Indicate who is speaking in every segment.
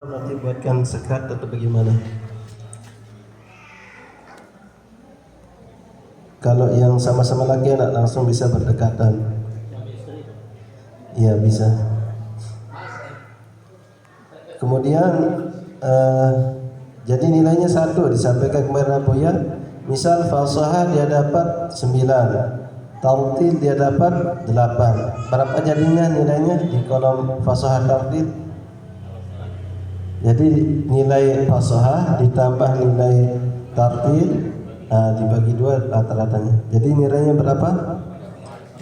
Speaker 1: Nanti buatkan sekat atau bagaimana? Kalau yang sama-sama laki anak langsung bisa berdekatan. Iya bisa. Kemudian jadi nilainya 1 disampaikan kemarin Abu ya. Misal falsafah dia dapat 9, tartil dia dapat 8. Berapa jadinya nilainya di kolom falsafah tartil? Jadi nilai fasahah ditambah nilai tartil dibagi 2 rata-ratanya. Jadi nilainya berapa?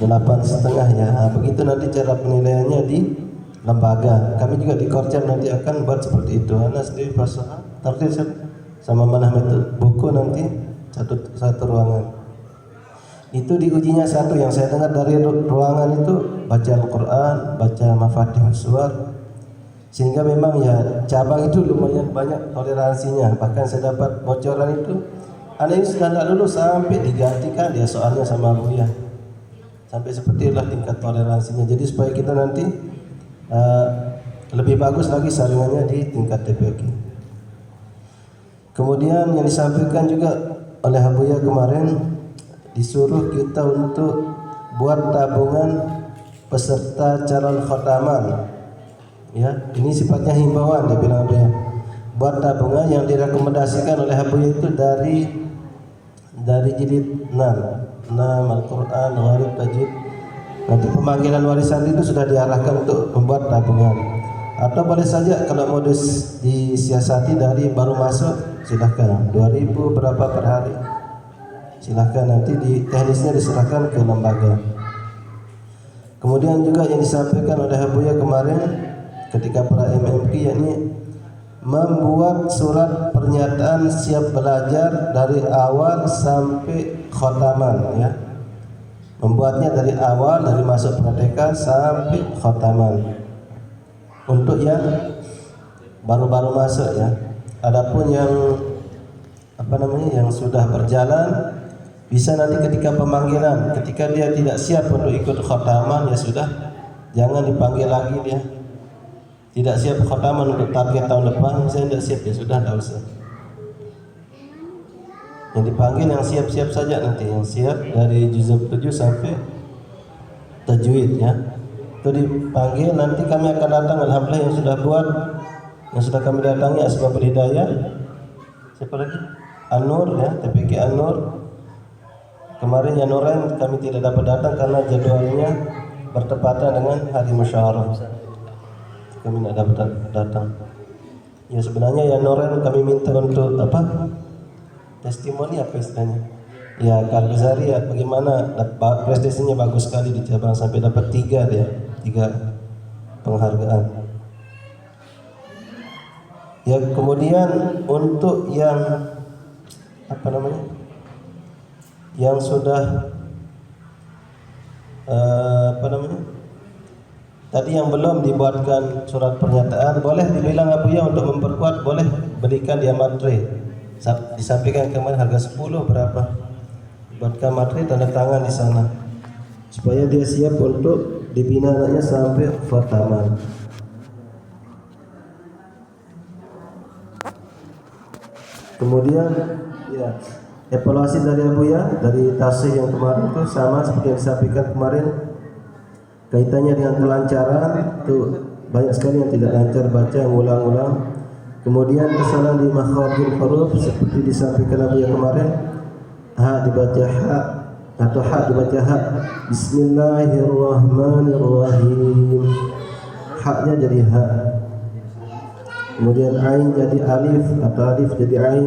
Speaker 1: 8,5 ya. Begitu nanti cara penilaiannya di lembaga. Kami juga di Korjam nanti akan buat seperti itu. Anak sendiri fasahah, tartil sama manhaj metode buku nanti satu ruangan. Itu diujinya 1 yang saya dengar dari ruangan itu baca Al-Quran, baca Mafatihus Suwar. Sehingga memang ya cabang itu lumayan banyak toleransinya. Bahkan saya dapat bocoran itu anak ini sudah tidak lulus sampai digantikan dia soalnya sama Buya. Sampai seperti itulah tingkat toleransinya. Jadi supaya kita nanti lebih bagus lagi saringannya di tingkat TPQ. Kemudian yang disampaikan juga oleh Buya kemarin, disuruh kita untuk buat tabungan peserta calon khataman. Ya, ini sifatnya himbauan dia bilang Abuya. Buat tabungan yang direkomendasikan oleh Abuya itu dari jilid 6 Al-Quran, Gharib, Tajwid. Nanti pemanggilan warisan itu sudah diarahkan untuk membuat tabungan. Atau boleh saja kalau modus disiasati dari baru masuk silahkan 2.000 berapa per hari. Silahkan nanti teknisnya diserahkan ke lembaga. Kemudian juga yang disampaikan oleh Abuya kemarin ketika para MMQ yakni membuat surat pernyataan siap belajar dari awal sampai khotaman ya. Membuatnya dari awal dari masuk praktika sampai khotaman. Untuk yang baru-baru masuk ya. Adapun yang yang sudah berjalan bisa nanti ketika pemanggilan, ketika dia tidak siap untuk ikut khotaman ya sudah, jangan dipanggil lagi dia. Tidak siap khataman untuk target tahun depan, saya tidak siap ya sudah, tidak usah. Yang dipanggil yang siap-siap saja nanti, yang siap dari juz 7 sampai tajwid ya. Itu dipanggil, nanti kami akan datang alhamdulillah yang sudah buat, yang sudah kami datangi Asbabul Hidayah. Siapa lagi? An-Nur ya, TPQ An-Nur. Kemarin yang Nurain kami tidak dapat datang karena jadwalnya bertepatan dengan hari musyawarah. Kami tidak dapat datang. Ya sebenarnya ya Noren kami minta untuk testimoni apa istilahnya? Ya Kalbazari ya bagaimana prestasinya bagus sekali di cabang sampai dapat 3 dia, 3 penghargaan. Ya kemudian untuk yang yang sudah tadi yang belum dibuatkan surat pernyataan, boleh dibilang Abuya untuk memperkuat, boleh berikan dia materi. Disampaikan kemarin harga 10 berapa. Buatkan materi tanda tangan di sana. Supaya dia siap untuk dibina anaknya sampai khataman. Kemudian ya evaluasi dari Abuya dari tasih yang kemarin itu sama seperti yang disampaikan kemarin. Kaitannya dengan kelancaran itu banyak sekali yang tidak lancar baca, yang ulang-ulang. Kemudian kesalahan di makharijul huruf seperti disampaikan Abuya kemarin, ha dibaca ha atau ha dibaca ha. Bismillahirrahmanirrahim. Ha-nya jadi ha. Kemudian ain jadi alif atau alif jadi ain,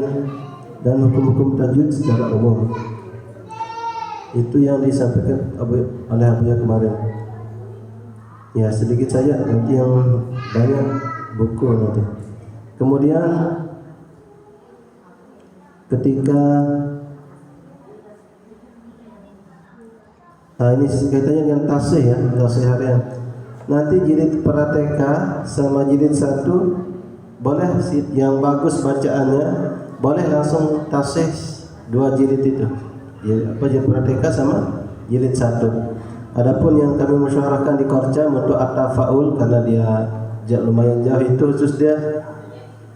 Speaker 1: dan hukum-hukum tajwid secara umum. Itu yang disampaikan oleh Abuya kemarin. Ya sedikit saja, nanti yang banyak buku nanti. Kemudian ketika ini kaitannya dengan tasih ya, tasih harian. Nanti jilid prateka sama jilid 1 boleh yang bagus bacaannya boleh langsung tasih 2 jilid itu. Jilid prateka sama jilid 1. Adapun yang kami musyawarahkan di Korjam untuk at-tafaul karena dia lumayan jauh itu khusus dia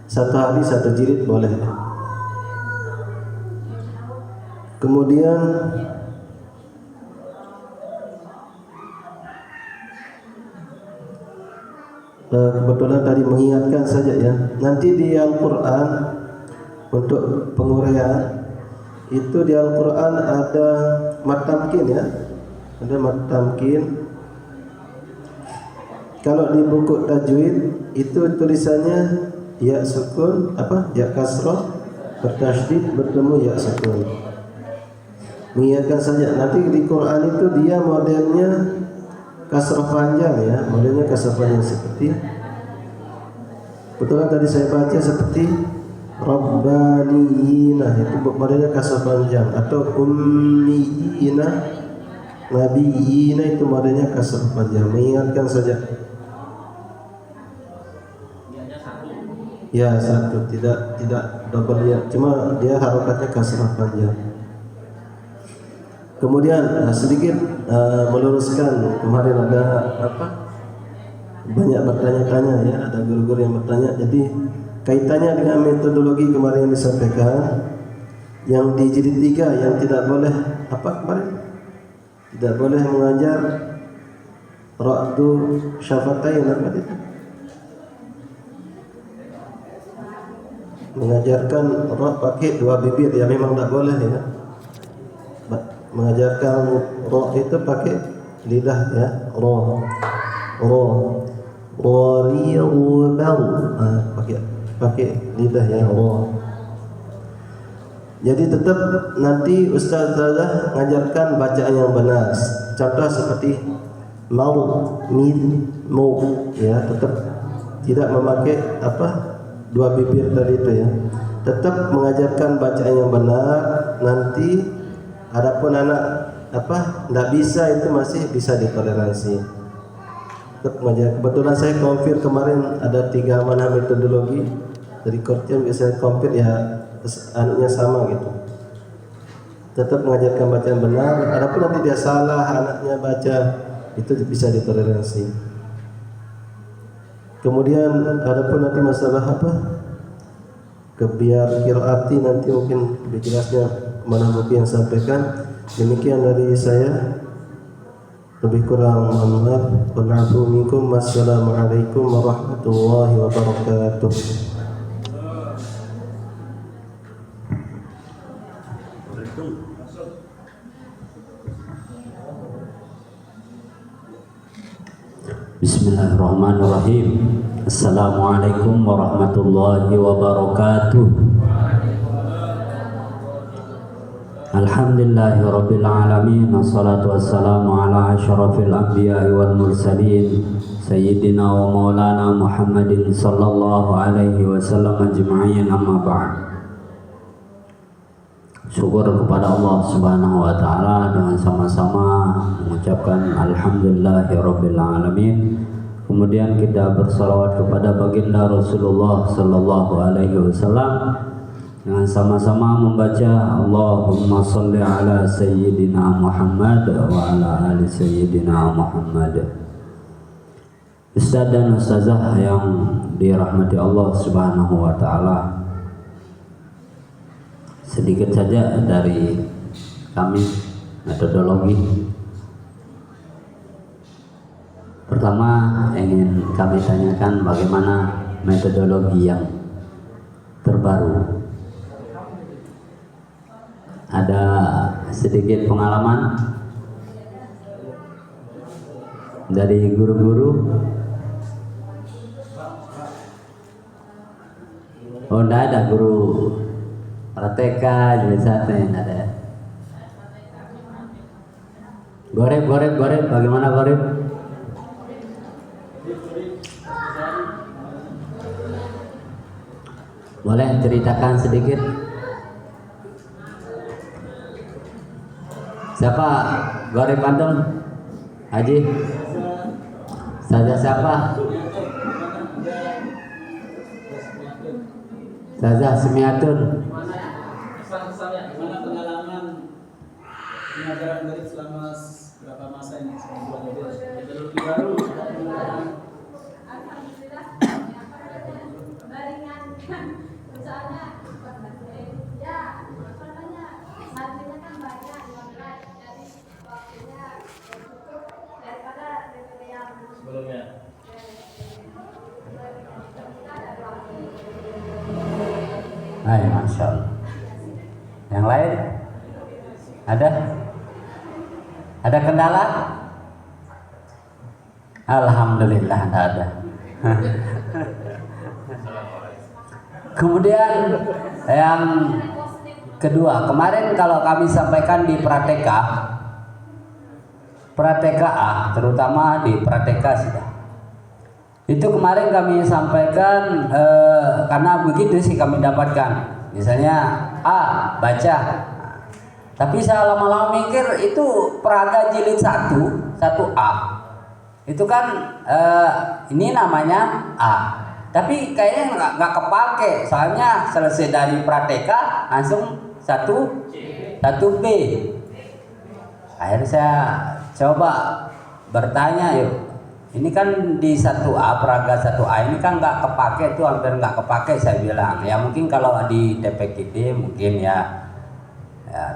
Speaker 1: Satu hari satu jilid boleh. Kemudian kebetulan tadi mengingatkan saja ya. Nanti di Al-Quran untuk penguraian itu di Al-Quran ada mat tamkin ya. Ada mat tamkin. Kalau di buku tajwid itu tulisannya ya sukun ya kasrah bertasydid bertemu ya sukun. Mengingatkan saja nanti di Quran itu dia modelnya kasrah panjang ya, modelnya kasrah panjang seperti betulan tadi saya baca seperti Rabbaniyina itu modelnya kasrah panjang, atau Ummiyina Nabiyina itu modelnya kasrah panjang. Mengingatkan saja. Ya satu, tidak double ya, cuma dia harokatnya kasrah panjang. Kemudian sedikit meluruskan, kemarin ada banyak bertanya-tanya ya, ada guru-guru yang bertanya. Jadi kaitannya dengan metodologi kemarin yang disampaikan, yang di jilid 3 yang tidak boleh kemarin? Tidak boleh mengajar ra'du syafatain itu. Mengajarkan ra pakai dua bibir ya, memang tidak boleh ya. Mengajarkan ra itu pakai lidah ya, ra pakai lidah ya, ra. Jadi tetap nanti ustazah ngajarkan bacaan yang benar. Contoh seperti mau, min, mau ya, tetap tidak memakai dua bibir tadi itu ya. Tetap mengajarkan bacaan yang benar. Nanti adapun anak tidak bisa itu masih bisa ditoleransi. Tetap mengajar. Kebetulan saya kompir kemarin ada 3 mana metodologi dari Kortian, bisa kompir ya anunya sama gitu. Tetap mengajarkan bacaan benar. Adapun nanti dia salah anaknya baca, itu bisa ditoleransi. Kemudian adapun nanti masalah kebiar qiraati, nanti mungkin lebih jelasnya mana buku yang sampaikan. Demikian dari saya, lebih kurang mohon maaf. Wassalamualaikum warahmatullahi wabarakatuh.
Speaker 2: Bismillahirrahmanirrahim. Assalamualaikum warahmatullahi wabarakatuh. Alhamdulillahirabbil alamin, wassalatu wassalamu ala asyrafil anbiya'i wal mursalin sayyidina wa maulana Muhammadin sallallahu alaihi wasallam ajma'in, amma ba'd. Syukur kepada Allah Subhanahu wa taala dengan sama-sama mengucapkan alhamdulillahirabbil alamin. Kemudian kita bersalawat kepada baginda Rasulullah sallallahu alaihi wasallam dengan sama-sama membaca Allahumma shalli ala sayyidina Muhammad wa ala ali sayyidina Muhammad. Ustaz dan ustazah yang dirahmati Allah Subhanahu wa taala, sedikit saja dari kami metodologi. Pertama ingin kami tanyakan bagaimana metodologi yang terbaru. Ada sedikit pengalaman dari guru-guru? Oh, enggak ada guru RTK jadi satu yang ada. Gorep, bagaimana gorep? Boleh ceritakan sedikit? Siapa gorep antum? Haji? Saja siapa? Saja Semiatun.
Speaker 3: Gimana pengalaman pengajaran gorep selama berapa masa ini? Metodologi baru.
Speaker 4: Misalnya ya apa namanya materinya kan banyak 15, jadi waktunya cukup daripada metode yang
Speaker 3: Sebelumnya.
Speaker 2: Hai, Masya Allah. Yang lain? Ada? Ada kendala? Alhamdulillah tidak ada. Kemudian yang kedua, kemarin kalau kami sampaikan di Prateka A, terutama di Prateka sudah. Itu kemarin kami sampaikan karena begitu sih kami dapatkan. Misalnya A baca, tapi saya lama-lama mikir itu Praga jilid 1A. Itu kan ini namanya A. Tapi kayaknya nggak kepake, soalnya selesai dari Prateka langsung 1B. Akhirnya saya coba bertanya, yuk. Ini kan di 1A, Praga 1A ini kan nggak kepake, itu hampir nggak kepake saya bilang. Ya mungkin kalau di TPKD mungkin ya,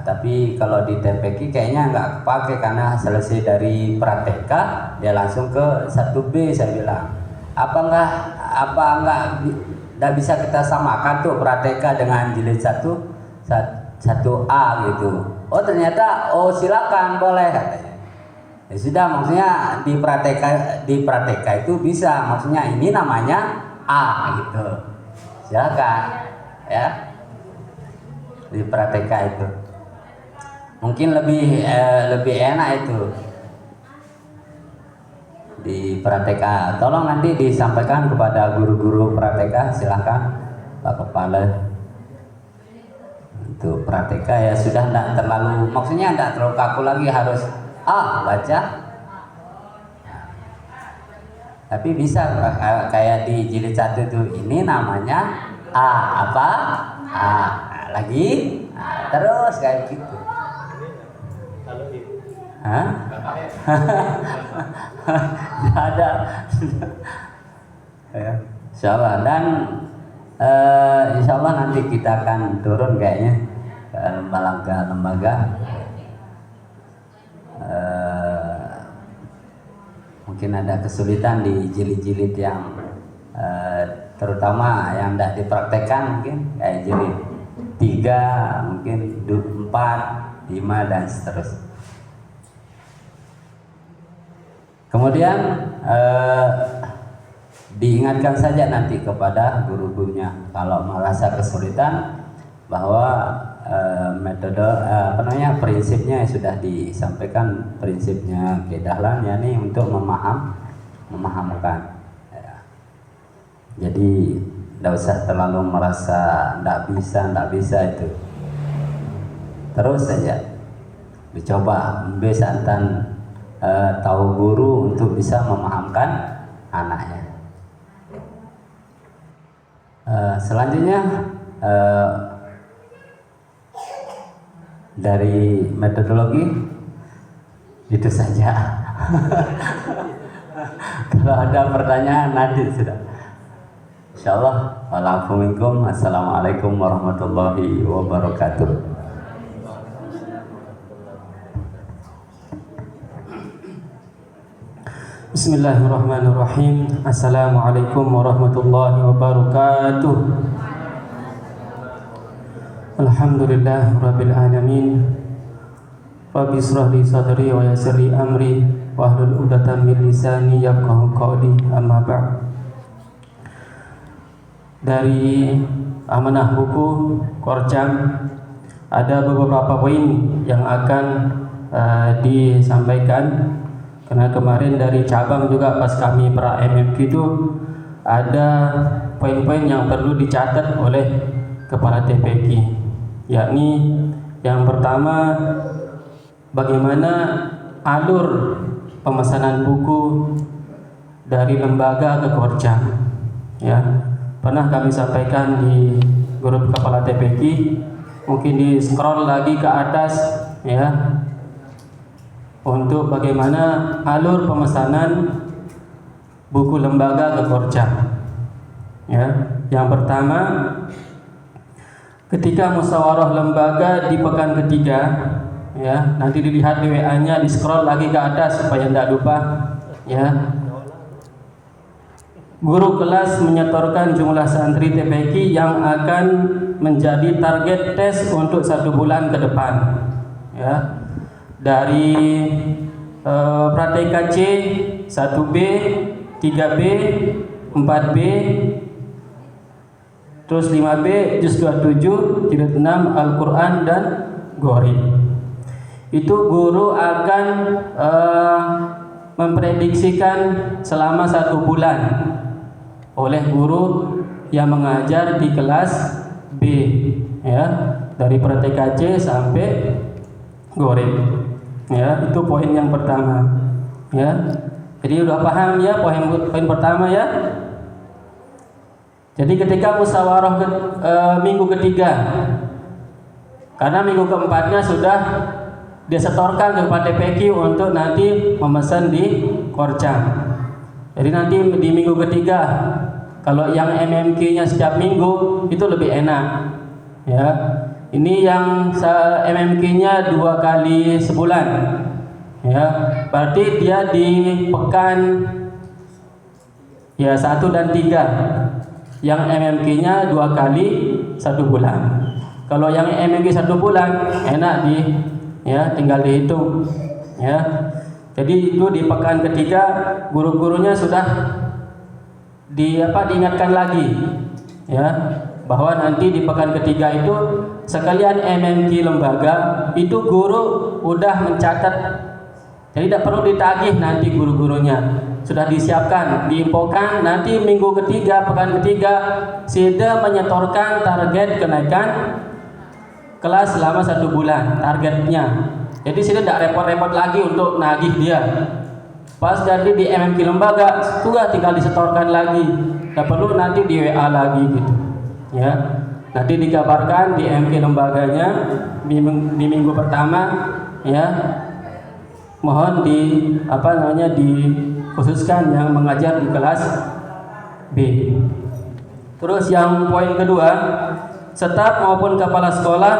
Speaker 2: tapi kalau di TPK kayaknya nggak kepake karena selesai dari Prateka dia langsung ke 1B saya bilang. Apa nggak bisa kita samakan tuh Prateka dengan jilid 1A gitu. Oh ternyata, oh silakan boleh katanya. Ya sudah, maksudnya di Prateka itu bisa, maksudnya ini namanya A gitu. Silakan ya. Di Prateka itu mungkin lebih enak itu di Prateka. Tolong nanti disampaikan kepada guru-guru Prateka, silakan Pak Kepala. Untuk Prateka ya sudah tidak terlalu, maksudnya tidak terlalu kaku lagi, harus A baca. Tapi bisa kayak di jilid 1 itu, ini namanya A apa? A lagi, terus kayak gitu. Hah? Ada. Ya, insyaallah. Dan insyaallah nanti kita akan turun kayaknya ke lembaga. Mungkin ada kesulitan di jilid-jilid yang terutama yang tidak dipraktekkan, mungkin kayak jilid 3, mungkin 4, 5 dan seterusnya. Kemudian diingatkan saja nanti kepada guru-gurunya kalau merasa kesulitan bahwa metode prinsipnya sudah disampaikan, prinsipnya Kedahlan yakni untuk memahamkan ya. Jadi tidak usah terlalu merasa tidak bisa itu, terus saja dicoba besantan tahu guru untuk bisa memahamkan anaknya. Selanjutnya dari metodologi itu saja. Kalau ada pertanyaan nanti sudah. Insyaallah. Waalaikumsalam. Assalamualaikum warahmatullahi wabarakatuh.
Speaker 5: Bismillahirrahmanirrahim. Assalamualaikum warahmatullahi wabarakatuh. Alhamdulillah rabbil alamin. Rabbi israh li sadri wa yassir li amri wahlul 'uqdatam min lisani yafqahu qawli. Amma ba'd. Dari amanah buku Korjam ada beberapa poin yang akan disampaikan. Karena kemarin dari cabang juga pas kami pra MMQ itu ada poin-poin yang perlu dicatat oleh kepala TPQ, yakni yang pertama bagaimana alur pemesanan buku dari lembaga ke Korjam. Ya, pernah kami sampaikan di grup kepala TPQ, mungkin di scroll lagi ke atas ya, untuk bagaimana alur pemesanan buku lembaga ke Korjam. Ya, Yang pertama, ketika musyawarah lembaga di pekan ketiga, ya, nanti dilihat di WA-nya, di scroll lagi ke atas supaya tidak lupa, ya. Guru kelas menyetorkan jumlah santri TPQ yang akan menjadi target tes untuk 1 bulan ke depan, ya. Dari Praktika C 1B, 3B, 4B, terus 5B, Juz 27, Jilid 6, Al-Quran dan Gori. Itu guru akan memprediksikan selama 1 bulan oleh guru yang mengajar di kelas B, ya, dari Praktika C sampai Gori, ya. Itu poin yang pertama, ya. Jadi udah paham ya poin pertama, ya. Jadi ketika musyawarah minggu ketiga, karena minggu keempatnya sudah disetorkan kepada TPQ untuk nanti memesan di Korcam. Jadi nanti di minggu ketiga, kalau yang MMQ-nya setiap minggu itu lebih enak, ya. Ini yang MMQ-nya 2 kali sebulan, ya. Berarti dia di pekan, ya, 1 dan 3. Yang MMQ-nya 2 kali 1 bulan. Kalau yang MMQ 1 bulan enak ya, tinggal dihitung, ya. Jadi itu di pekan ketiga guru-gurunya sudah diingatkan lagi, ya, bahwa nanti di pekan ketiga itu sekalian MMQ lembaga itu guru udah mencatat. Jadi tidak perlu ditagih nanti guru-gurunya, sudah disiapkan, diinfokan nanti minggu ketiga, pekan ketiga sudah menyetorkan target kenaikan kelas selama 1 bulan targetnya. Jadi sudah tidak repot-repot lagi untuk nagih dia. Pas jadi di MMQ lembaga sudah tinggal disetorkan lagi, tidak perlu nanti di WA lagi gitu, ya. Nanti dikabarkan di MMQ lembaganya di minggu pertama, ya. Mohon dikhususkan yang mengajar di kelas B. Terus yang poin kedua, staf maupun kepala sekolah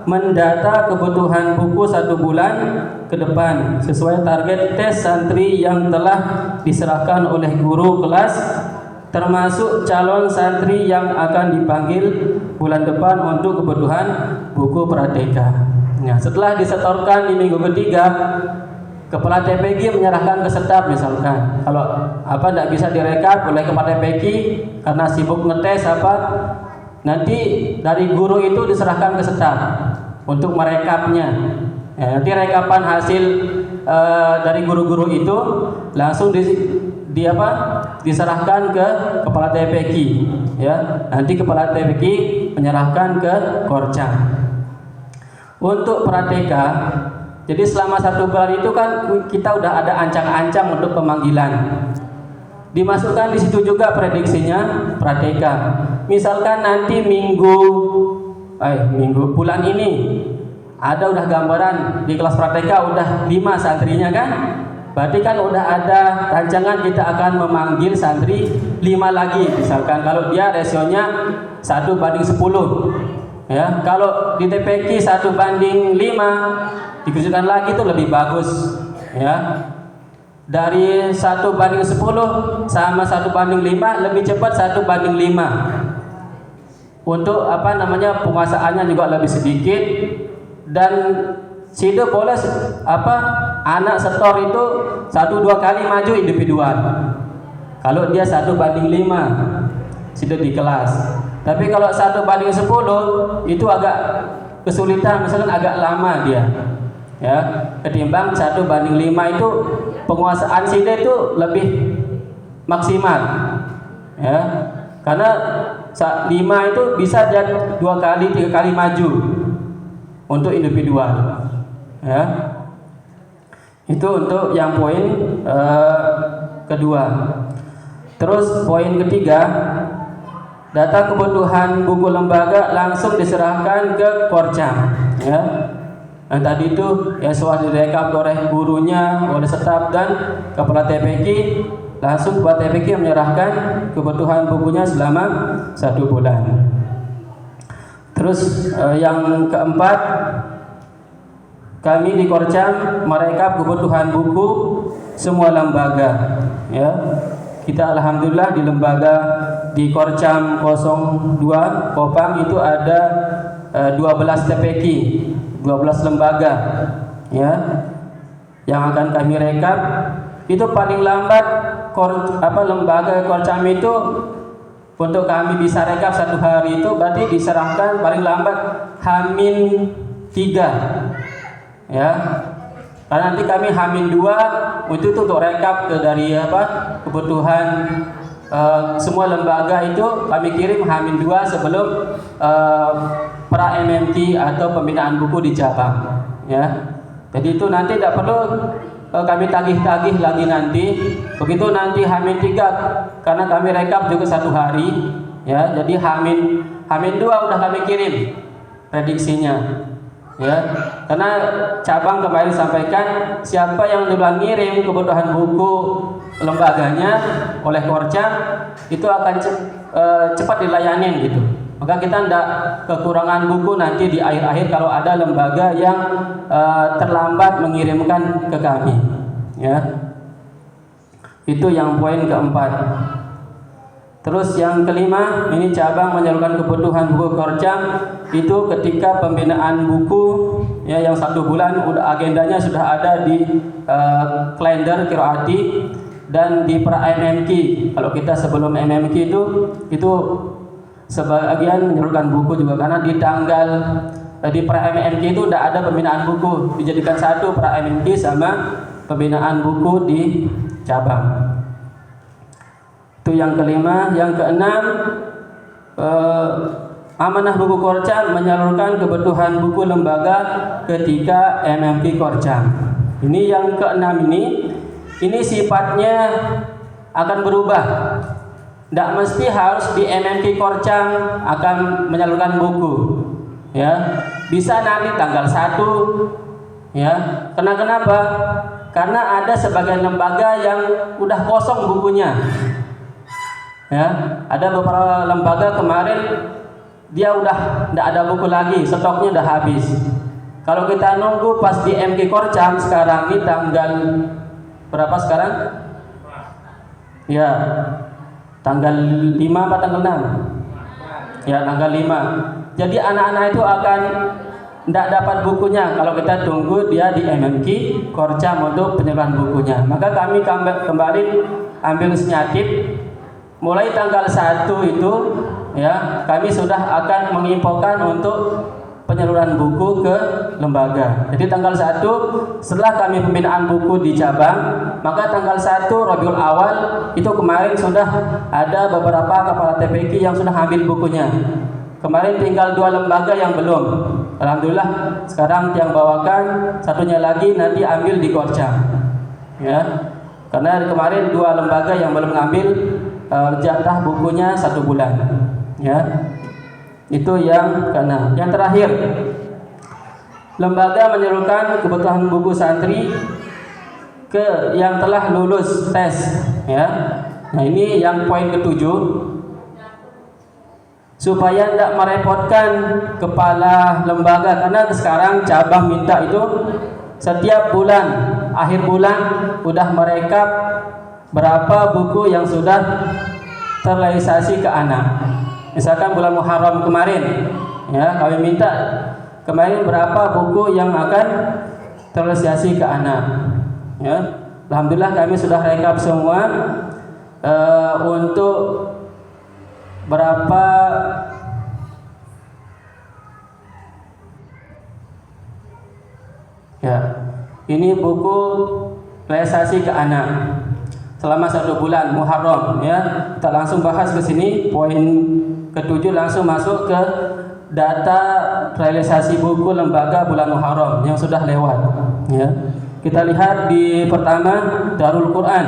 Speaker 5: mendata kebutuhan buku 1 bulan ke depan sesuai target tes santri yang telah diserahkan oleh guru kelas, termasuk calon santri yang akan dipanggil bulan depan untuk kebutuhan buku praktika. Nah, setelah disetorkan di minggu ketiga, kepala TPQ menyerahkan ke staf misalkan. Kalau tidak bisa direkap oleh kepala TPQ karena sibuk ngetes nanti dari guru itu diserahkan ke staf untuk merekapnya. Ya, nanti rekapan hasil dari guru-guru itu langsung diserahkan ke kepala TPQ, ya. Nanti kepala TPQ menyerahkan ke Korcam. Untuk praktika, jadi selama 1 bulan itu kan kita udah ada ancang-ancang untuk pemanggilan. Dimasukkan di situ juga prediksinya praktika. Misalkan nanti bulan ini ada udah gambaran di kelas praktika udah 5 santrinya kan? Berarti kan udah ada rancangan kita akan memanggil santri 5 lagi. Misalkan kalau dia rasionya 1:10, ya. Kalau di TPQ 1:5 dikhususkan lagi itu lebih bagus, ya. Dari 1:10 sama 1:5 lebih cepat 1:5. Untuk penguasaannya juga lebih sedikit, dan sido boleh anak setor itu 1-2 kali maju individual. Kalau dia 1:5 sido di kelas. Tapi kalau 1:10 itu agak kesulitan, misalkan agak lama dia, ya. Ketimbang 1:5 itu penguasaan sido itu lebih maksimal, ya. Karena 5 itu bisa jadi 2 kali 3 kali maju untuk individual, ya. Itu untuk yang poin kedua. Terus poin ketiga, data kebutuhan buku lembaga langsung diserahkan ke Korcam, ya. Yang tadi itu yang sudah direkap oleh gurunya, oleh staf dan kepala TPQ, langsung kepala TPQ menyerahkan kebutuhan bukunya selama 1 bulan. Terus yang keempat, kami di Korcam merekap kebutuhan buku semua lembaga. Ya, kita alhamdulillah di lembaga di Korcam 02 Kopang itu ada 12 TPQ, 12 lembaga, ya, yang akan kami rekap. Itu paling lambat lembaga Korcam itu untuk kami bisa rekap 1 hari itu berarti diserahkan paling lambat H-3, ya. Karena nanti kami H-2 itu untuk rekap dari kebutuhan semua lembaga itu kami kirim H-2 sebelum pra MMT atau pembinaan buku di Jabang, ya. Jadi itu nanti tidak perlu kami tagih-tagih lagi nanti. Begitu nanti H-3 karena kami rekap juga 1 hari, ya. Jadi H-2 udah kami kirim prediksinya, ya. Karena cabang kemarin sampaikan siapa yang duluan ngirim kebutuhan buku lembaganya oleh Korcam itu akan cepat dilayanin gitu. Maka kita tidak kekurangan buku nanti di akhir-akhir kalau ada lembaga yang terlambat mengirimkan ke kami, ya. Itu yang poin keempat. Terus yang kelima, ini cabang menyalurkan kebutuhan buku Korcam itu ketika pembinaan buku, ya, yang 1 bulan udah agendanya sudah ada di kalender Qiraati dan di pra MMQ. Kalau kita sebelum MMQ itu sebagian menyalurkan buku juga karena di tanggal di pra MMQ itu tidak ada pembinaan buku, dijadikan satu pra MMQ sama pembinaan buku di cabang. Itu yang kelima. Yang keenam, amanah buku Korcam menyalurkan kebutuhan buku lembaga ketika MMQ Korcam. Ini yang keenam ini sifatnya akan berubah. Tidak mesti harus di MMQ Korcam akan menyalurkan buku, ya. Bisa nanti tanggal 1, ya. Kenapa? Karena ada sebagian lembaga yang udah kosong bukunya, ya. Ada beberapa lembaga kemarin dia udah tidak ada buku lagi, stoknya udah habis. Kalau kita nunggu pas di MMQ Korcam sekarang ini tanggal berapa sekarang? Ya, tanggal 5 apa tanggal 6? Ya, tanggal 5. Jadi anak-anak itu akan tidak dapat bukunya kalau kita tunggu dia di MMQ Korcam untuk penyaluran bukunya. Maka kami kembali ambil inisiatif mulai tanggal 1 itu, ya, kami sudah akan menginfokan untuk penyaluran buku ke lembaga. Jadi tanggal 1 setelah kami pembinaan buku di cabang, maka tanggal 1 Rabiul Awal itu kemarin sudah ada beberapa kepala TPQ yang sudah ambil bukunya. Kemarin tinggal 2 lembaga yang belum. Alhamdulillah sekarang yang bawakan, satunya lagi nanti ambil di Korcam, ya. Karena kemarin 2 lembaga yang belum ngambil jatah bukunya 1 bulan, ya. Itu yang keenam. Yang terakhir, lembaga menyalurkan kebutuhan buku santri ke yang telah lulus tes, ya. Nah, ini yang poin ke-7. Supaya tidak merepotkan kepala lembaga, karena sekarang cabang minta itu setiap bulan, akhir bulan udah merekap berapa buku yang sudah terrealisasi ke anak. Misalkan bulan Muharram kemarin, ya, kami minta kemarin berapa buku yang akan terrealisasi ke anak, ya. Alhamdulillah kami sudah rekap semua untuk berapa ya. Ini buku realisasi ke anak selama 1 bulan Muharram, ya. Kita langsung bahas ke sini. Poin ke-7 langsung masuk ke data realisasi buku lembaga bulan Muharram yang sudah lewat, ya. Kita lihat di pertama Darul Quran.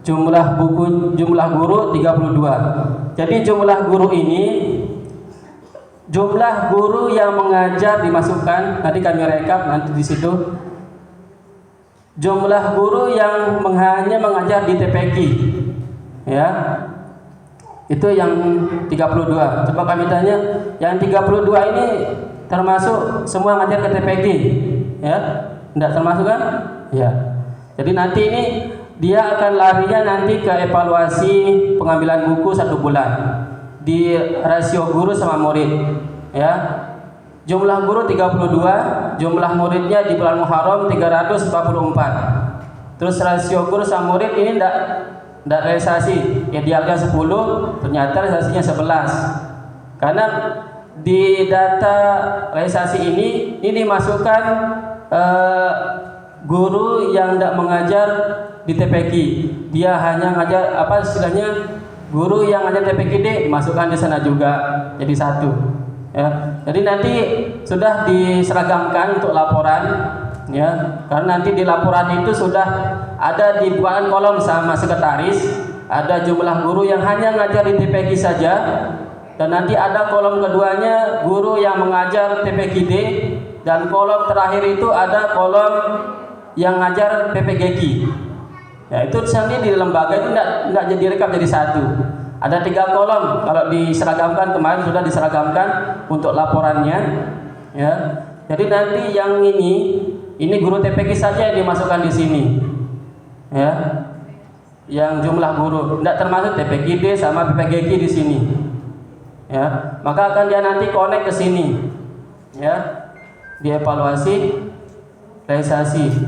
Speaker 5: Jumlah guru 32. Jadi jumlah guru ini jumlah guru yang mengajar dimasukkan, nanti kami rekap nanti di situ. Jumlah guru yang hanya mengajar di TPQ, ya, itu yang 32. Coba kami tanya, yang 32 ini termasuk semua ngajar ke TPQ, ya? Tidak termasuk kan? Ya. Jadi nanti ini dia akan larinya nanti ke evaluasi pengambilan buku 1 bulan di rasio guru sama murid, ya. Jumlah guru 32, jumlah muridnya di bulan Muharram 344. Terus rasio guru sama murid ini tidak realisasi, idealnya 10, ternyata realisasinya 11. Karena di data realisasi ini dimasukkan guru yang tidak mengajar di TPQ. Dia hanya ngajar apa istilahnya, guru yang ngajar TPQD dimasukkan di sana juga jadi 1. Ya, jadi nanti sudah diseragamkan untuk laporan, ya, karena nanti di laporan itu sudah ada dibuatkan kolom sama sekretaris, ada jumlah guru yang hanya ngajar di TPQ saja, dan nanti ada kolom keduanya guru yang mengajar TPQD, dan kolom terakhir itu ada kolom yang ngajar PPGQ. Ya, itu nanti di lembaga itu tidak jadi rekap jadi 1. Ada 3 kolom kalau diseragamkan, kemarin sudah diseragamkan untuk laporannya, ya. Jadi nanti yang ini guru TPQ saja yang dimasukkan di sini, ya. Yang jumlah guru tidak termasuk TPQD sama PPGQ di sini, ya. Maka akan dia nanti connect ke sini, ya. Dievaluasi, realisasi,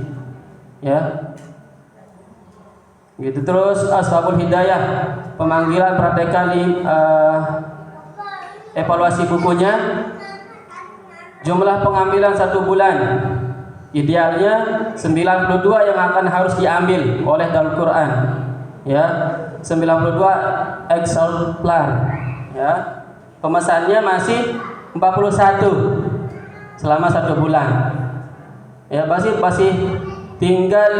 Speaker 5: ya. Gitu. Terus asbabul hidayah, pemanggilan praktekal evaluasi bukunya, jumlah pengambilan 1 bulan idealnya 92 yang akan harus diambil oleh Darul Quran, ya, 92 exemplar, ya. Pemesannya masih 41 selama 1 bulan, ya. Masih tinggal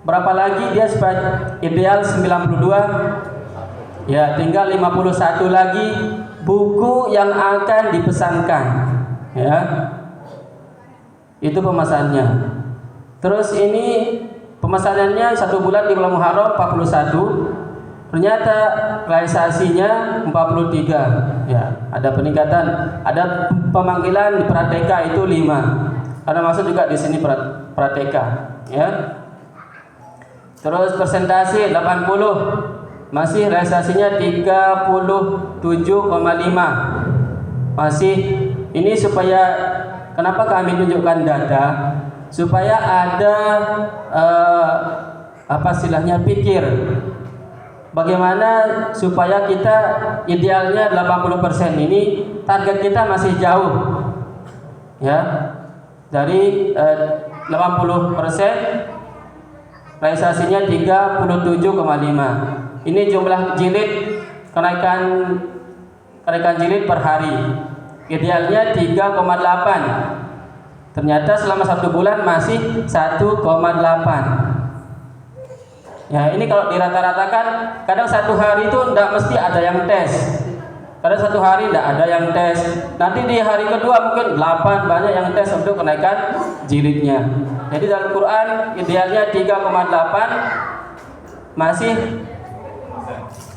Speaker 5: berapa lagi dia supaya ideal 92, ya, tinggal 51 lagi buku yang akan dipesankan, ya. Itu pemesannya. Terus ini pemesanannya 1 bulan di bulan Muharram 41, ternyata realisasinya 43, ya. Ada peningkatan, ada pemanggilan di Prateka itu 5, karena masuk juga di sini Prateka, ya. Terus persentase 80, masih realisasinya 37,5. Masih ini supaya kenapa kami tunjukkan data, supaya ada apa istilahnya pikir bagaimana supaya kita idealnya 80% ini target kita masih jauh, ya, dari 80%. Realisasinya 37,5. Ini jumlah jilid kenaikan jilid per hari. Idealnya 3,8. Ternyata selama 1 bulan masih 1,8. Ya, ini kalau dirata-ratakan, kadang 1 hari itu tidak mesti ada yang tes. Kadang 1 hari tidak ada yang tes. Nanti di hari kedua mungkin 8 banyak yang tes untuk kenaikan jilidnya. Jadi dalam Quran idealnya 3,8 masih,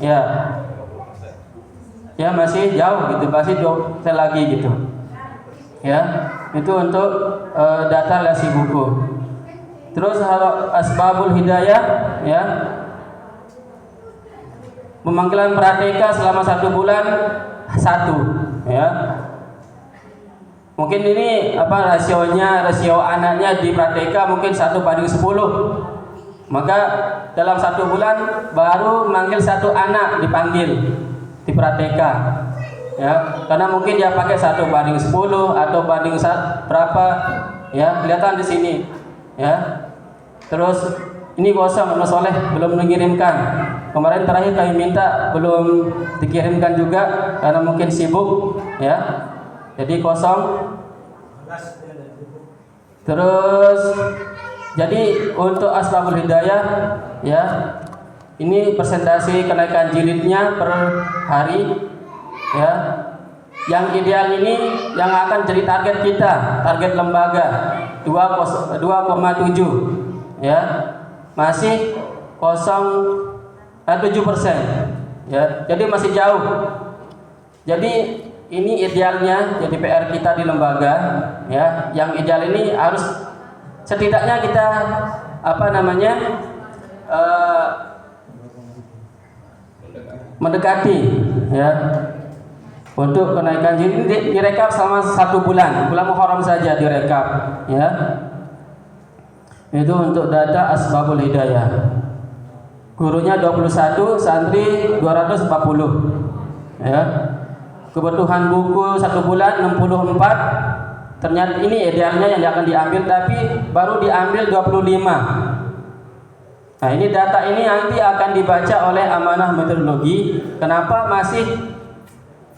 Speaker 5: ya, masih jauh gitu, masih 2% lagi gitu, ya. Itu untuk data realisasi buku. Terus asbabul hidayah, ya, pemanggilan Prateka selama 1 bulan 1, ya. Mungkin ini rasio anaknya di Prateka mungkin 1:10. Maka dalam 1 bulan baru manggil 1 anak dipanggil di Prateka, ya. Karena mungkin dia pakai 1:10 atau banding berapa, ya, kelihatan di sini, ya. Terus ini kosong, Mas Soleh belum mengirimkan. Kemarin terakhir kami minta belum dikirimkan juga karena mungkin sibuk, ya. Jadi kosong. Terus jadi untuk asbabul hidayah, ya, ini persentase kenaikan jilidnya per hari, ya. Yang ideal ini yang akan jadi target kita, target lembaga 2,7 ya. Masih 7%. Ya, jadi masih jauh. Jadi ini idealnya jadi PR kita di lembaga ya. Yang ideal ini harus setidaknya kita mendekati ya. Untuk kenaikan ini direkap selama 1 bulan Muharram saja direkap ya. Itu untuk data asbabul hidayah. Gurunya 21, santri 240 ya. Kebutuhan buku 1 bulan 64. Ternyata ini idealnya yang akan diambil, tapi baru diambil 25. Nah, ini data ini nanti akan dibaca oleh amanah metodologi. Kenapa masih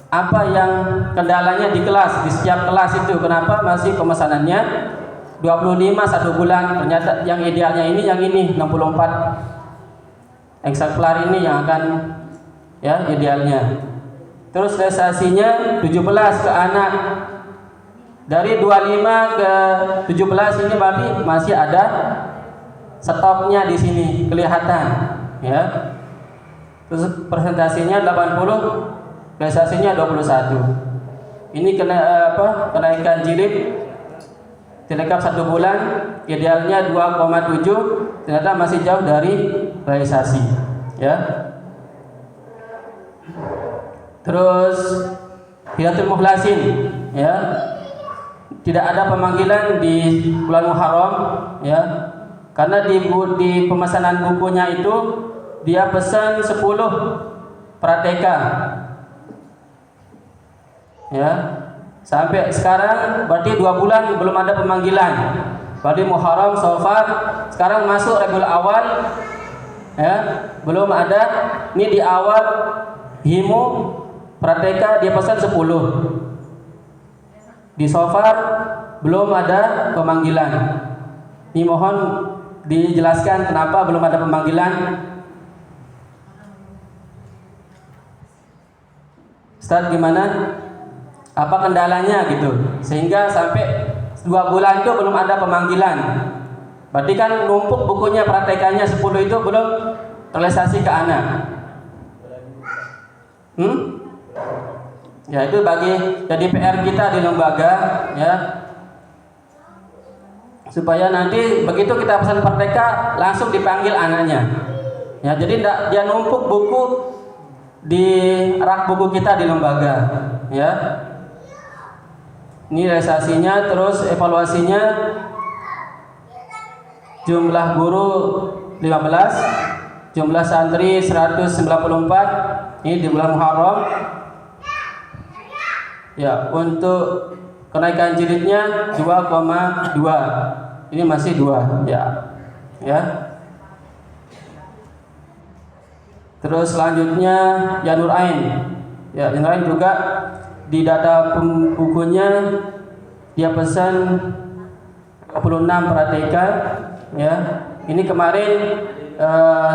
Speaker 5: apa yang kendalanya di kelas, di setiap kelas itu, kenapa masih pemesanannya 25 1 bulan? Ternyata yang idealnya ini, yang ini 64 eksemplar ini yang akan ya idealnya. Terus realisasinya 17 ke anak. Dari 25 ke 17 ini berarti masih ada stoknya di sini kelihatan ya. Terus presentasinya 80, realisasinya 21. Ini kenaikan jilid direkap 1 bulan, idealnya 2,7, ternyata masih jauh dari realisasi ya. Terus Hidayatul Mukhlasin ya. Tidak ada pemanggilan di bulan Muharram ya. Karena di pemesanan bukunya itu dia pesan 10 prateka. Ya. Sampai sekarang berarti 2 bulan belum ada pemanggilan. Berarti Muharram, Shawwal, sekarang masuk Rabiul Awal ya, belum ada. Ini di awal Himu prateka dia pesan 10. Di Shawwal belum ada pemanggilan. Ini mohon dijelaskan kenapa belum ada pemanggilan. Ustaz, gimana? Apa kendalanya gitu? Sehingga sampai 2 bulan itu belum ada pemanggilan. Berarti kan numpuk bukunya, praktekannya 10 itu belum realisasi ke anak. Ya, itu jadi PR kita di lembaga ya. Supaya nanti begitu kita pesan praktika langsung dipanggil anaknya. Ya, jadi dia numpuk buku di rak buku kita di lembaga ya. Ini realisasinya, terus evaluasinya jumlah guru 15, jumlah santri 194 ini di bulan Muharram. Ya, untuk kenaikan jilidnya 2,2. Ini masih 2 ya. Ya. Terus selanjutnya Janur Ain. Ya, Janur Ain juga di data bukunya dia pesan 26 prateka ya. Ini kemarin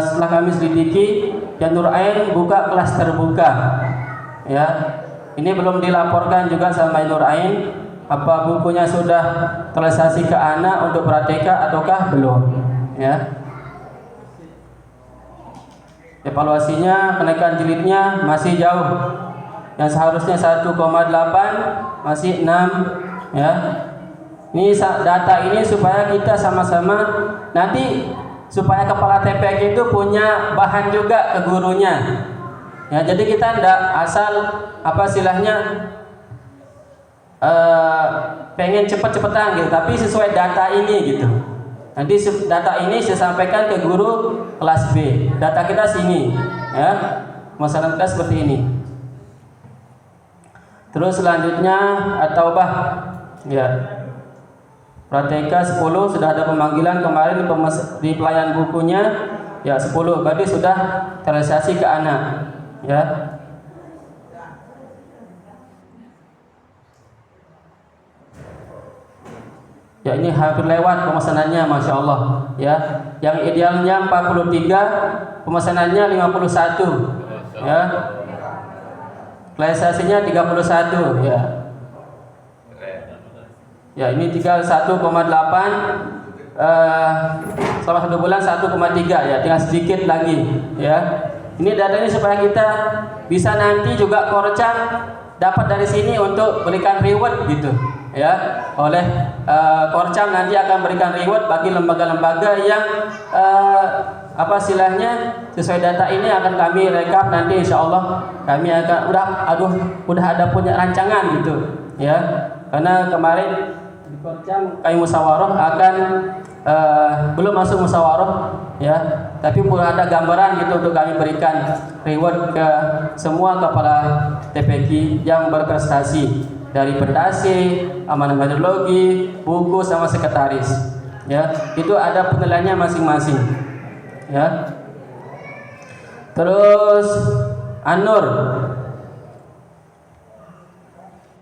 Speaker 5: setelah kami selidiki, Janur Ain buka kelas terbuka ya. Ini belum dilaporkan juga sama Janur Ain apa bukunya sudah terrealisasi ke anak untuk prateka ataukah belum ya. Evaluasinya kenaikan jilidnya masih jauh. Yang seharusnya 1,8 masih 6 ya. Ini data ini supaya kita sama-sama nanti supaya kepala TPK itu punya bahan juga ke gurunya. Ya, jadi kita tidak asal pengen cepet-cepetan gitu, tapi sesuai data ini gitu. Nanti data ini saya sampaikan ke guru kelas B. Data kita sini ya. Masalah kita seperti ini. Terus selanjutnya At-Taubah ya. Prateka 10 sudah ada pemanggilan kemarin di pelayan bukunya ya 10, berarti sudah terrealisasi ke anak ya. Ya, ini hampir lewat pemesanannya, Masya Allah ya. Yang idealnya 43, pemesanannya 51 ya. realisasinya 31 ya. Ya, ini tinggal 1,8 selama 1 bulan 1,3 ya, tinggal sedikit lagi ya. Ini data ini supaya kita bisa nanti juga Korcam dapat dari sini untuk berikan reward gitu ya. Oleh Korcam nanti akan berikan reward bagi lembaga-lembaga yang apa istilahnya sesuai data ini akan kami rekap nanti, insya Allah kami akan udah ada punya rancangan gitu ya. Karena kemarin di Korcam kami musyawarah akan belum masuk musyawarah ya, tapi sudah ada gambaran gitu untuk kami berikan reward ke semua kepala TPQ yang berprestasi dari pendasi, amanah metodologi, buku sama sekretaris ya. Itu ada penilaiannya masing-masing ya. Terus An-Nur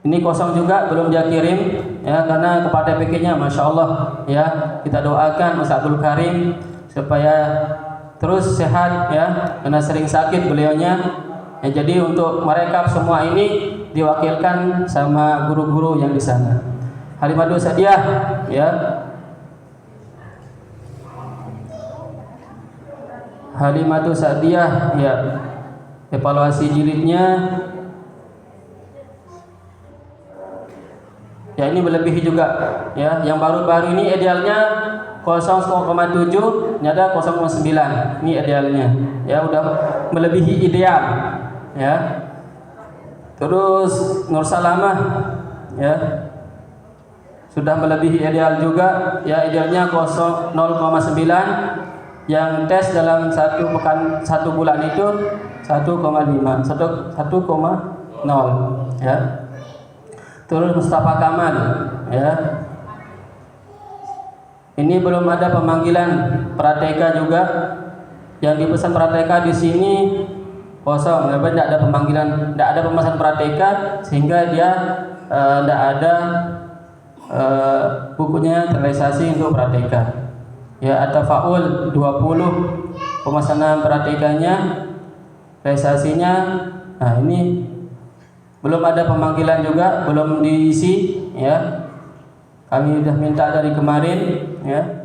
Speaker 5: ini kosong juga, belum dia kirim ya, karena kepada TPQ-nya Masya Allah ya, kita doakan Mas Abdul Karim supaya terus sehat ya, karena sering sakit beliaunya ya. Jadi untuk merekap semua ini diwakilkan sama guru-guru yang di sana. Halimatus Sa'diyah ya, Halimatus Sa'diyah ya, evaluasi jilidnya ya, ini melebihi juga ya. Yang baru-baru ini idealnya 0,7, ini ada 0,9, ini idealnya ya, udah melebihi ideal ya. Terus Nur Salamah ya, sudah melebihi ideal juga ya, idealnya 0,9, yang tes dalam satu bulan itu 1,5, 1,0 ya. Terus Mustafa Kamal ya, ini belum ada pemanggilan Prateka juga. Yang dipesan Prateka di sini kosong, tidak ada pemanggilan, tidak ada pemesan Prateka, sehingga dia tidak ada bukunya terrealisasi untuk Prateka ya. Ada faul 20 pemesanan Pratekanya, realisasinya nah ini belum ada pemanggilan juga, belum diisi ya. Kami sudah minta dari kemarin ya.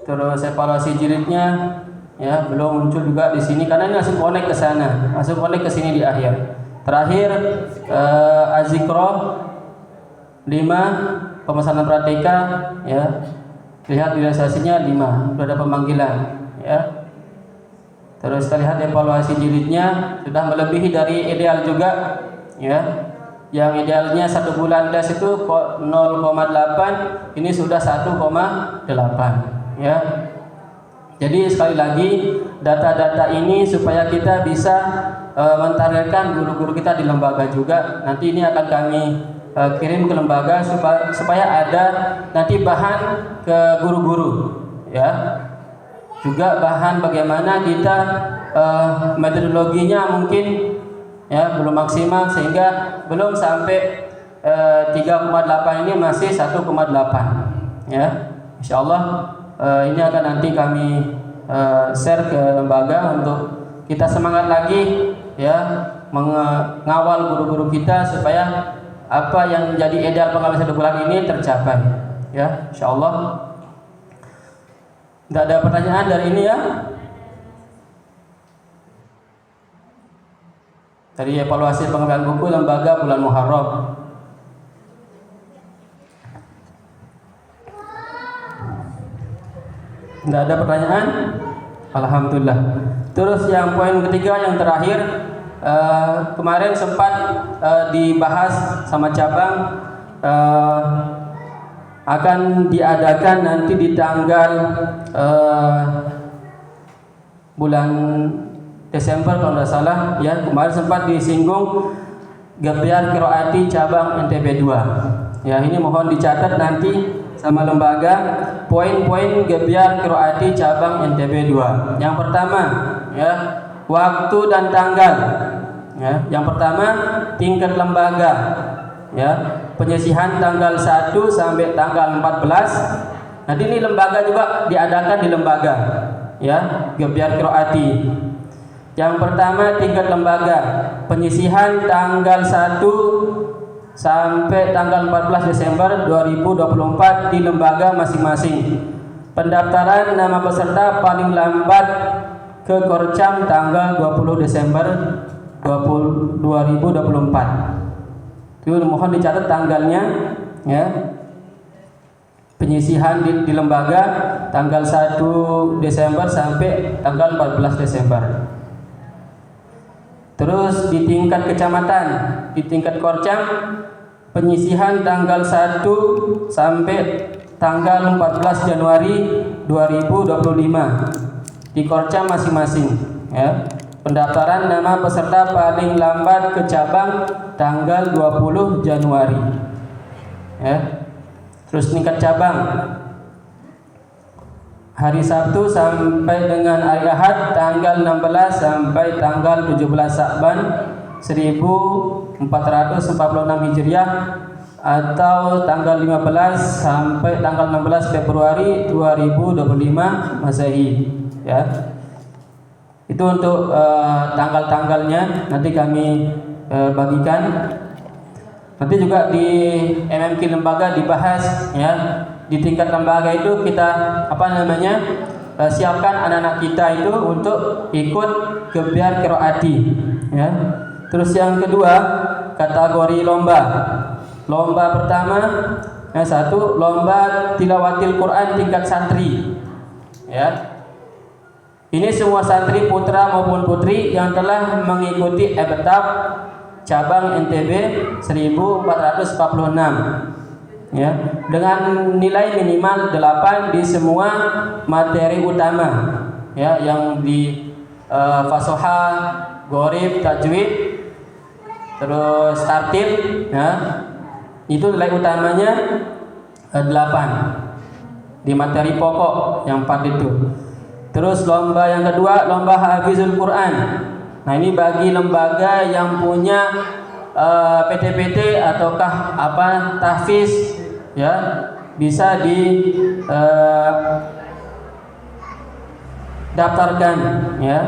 Speaker 5: Terus evaluasi jilidnya ya, belum muncul juga di sini karena ini langsung connect ke sana, langsung connect ke sini di akhir. Terakhir Azikro 5 pemesanan Prateka ya. Lihat realisasinya 5, sudah ada pemanggilan ya. Terus kita lihat evaluasi jilidnya sudah melebihi dari ideal juga ya. Yang idealnya 1 bulan tes itu 0,8, ini sudah 1,8 ya. Jadi sekali lagi data-data ini supaya kita bisa mentargetkan guru-guru kita di lembaga juga. Nanti ini akan kami kirim ke lembaga supaya ada nanti bahan ke guru-guru ya. Juga bahan bagaimana kita metodologinya mungkin ya belum maksimal, sehingga belum sampai 3,8 ini masih 1,8 ya. Insyaallah ini akan nanti kami share ke lembaga untuk kita semangat lagi ya, mengawal guru-guru kita supaya apa yang menjadi ideal pengalaman 1 bulan ini tercapai ya, insyaallah. Tidak ada pertanyaan dari ini ya? Dari evaluasi pengambilan buku lembaga bulan Muharram. Tidak ada pertanyaan? Alhamdulillah. Terus yang poin ketiga yang terakhir, kemarin sempat dibahas sama cabang, akan diadakan nanti di tanggal bulan Desember kalau tidak salah ya. Kemarin sempat disinggung Gebyar Qiraati cabang NTB 2 ya. Ini mohon dicatat nanti sama lembaga poin-poin Gebyar Qiraati cabang NTB 2. Yang pertama ya, waktu dan tanggal ya. Yang pertama tingkat lembaga ya, penyisihan tanggal 1 sampai tanggal 14. Nanti ini lembaga juga diadakan di lembaga ya, Gebyar Qiraati. Yang pertama tingkat lembaga, penyisihan tanggal 1 sampai tanggal 14 Desember 2024 di lembaga masing-masing. Pendaftaran nama peserta paling lambat ke Korcam tanggal 20 Desember 2024. Itu mohon dicatat tanggalnya ya. Penyisihan di lembaga tanggal 1 Desember sampai tanggal 14 Desember. Terus di tingkat kecamatan, di tingkat Korcam, penyisihan tanggal 1 sampai tanggal 14 Januari 2025 di Korcam masing-masing ya. Pendaftaran nama peserta paling lambat ke cabang tanggal 20 Januari ya. Terus tingkat cabang, hari Sabtu sampai dengan hari Ahad tanggal 16 sampai tanggal 17 Sya'ban 1446 Hijriah atau tanggal 15 sampai tanggal 16 Februari 2025 Masehi ya. Itu untuk tanggal-tanggalnya nanti kami bagikan. Nanti juga di MMK lembaga dibahas ya. Di tingkat lembaga itu kita siapkan anak-anak kita itu untuk ikut gebyar qiraati ya. Terus yang kedua, kategori lomba. Lomba pertama yang satu, lomba tilawatil Quran tingkat santri ya. Ini semua santri putra maupun putri yang telah mengikuti EBTAP cabang NTB 1446 ya, dengan nilai minimal 8 di semua materi utama ya, yang di fasoha, gharib, tajwid, terus tartil ya. Itu nilai utamanya 8 di materi pokok yang 4 itu. Terus lomba yang kedua, lomba hafizul Quran. Nah, ini bagi lembaga yang punya PT-PT ataukah tahfiz ya, bisa di daftarkan ya.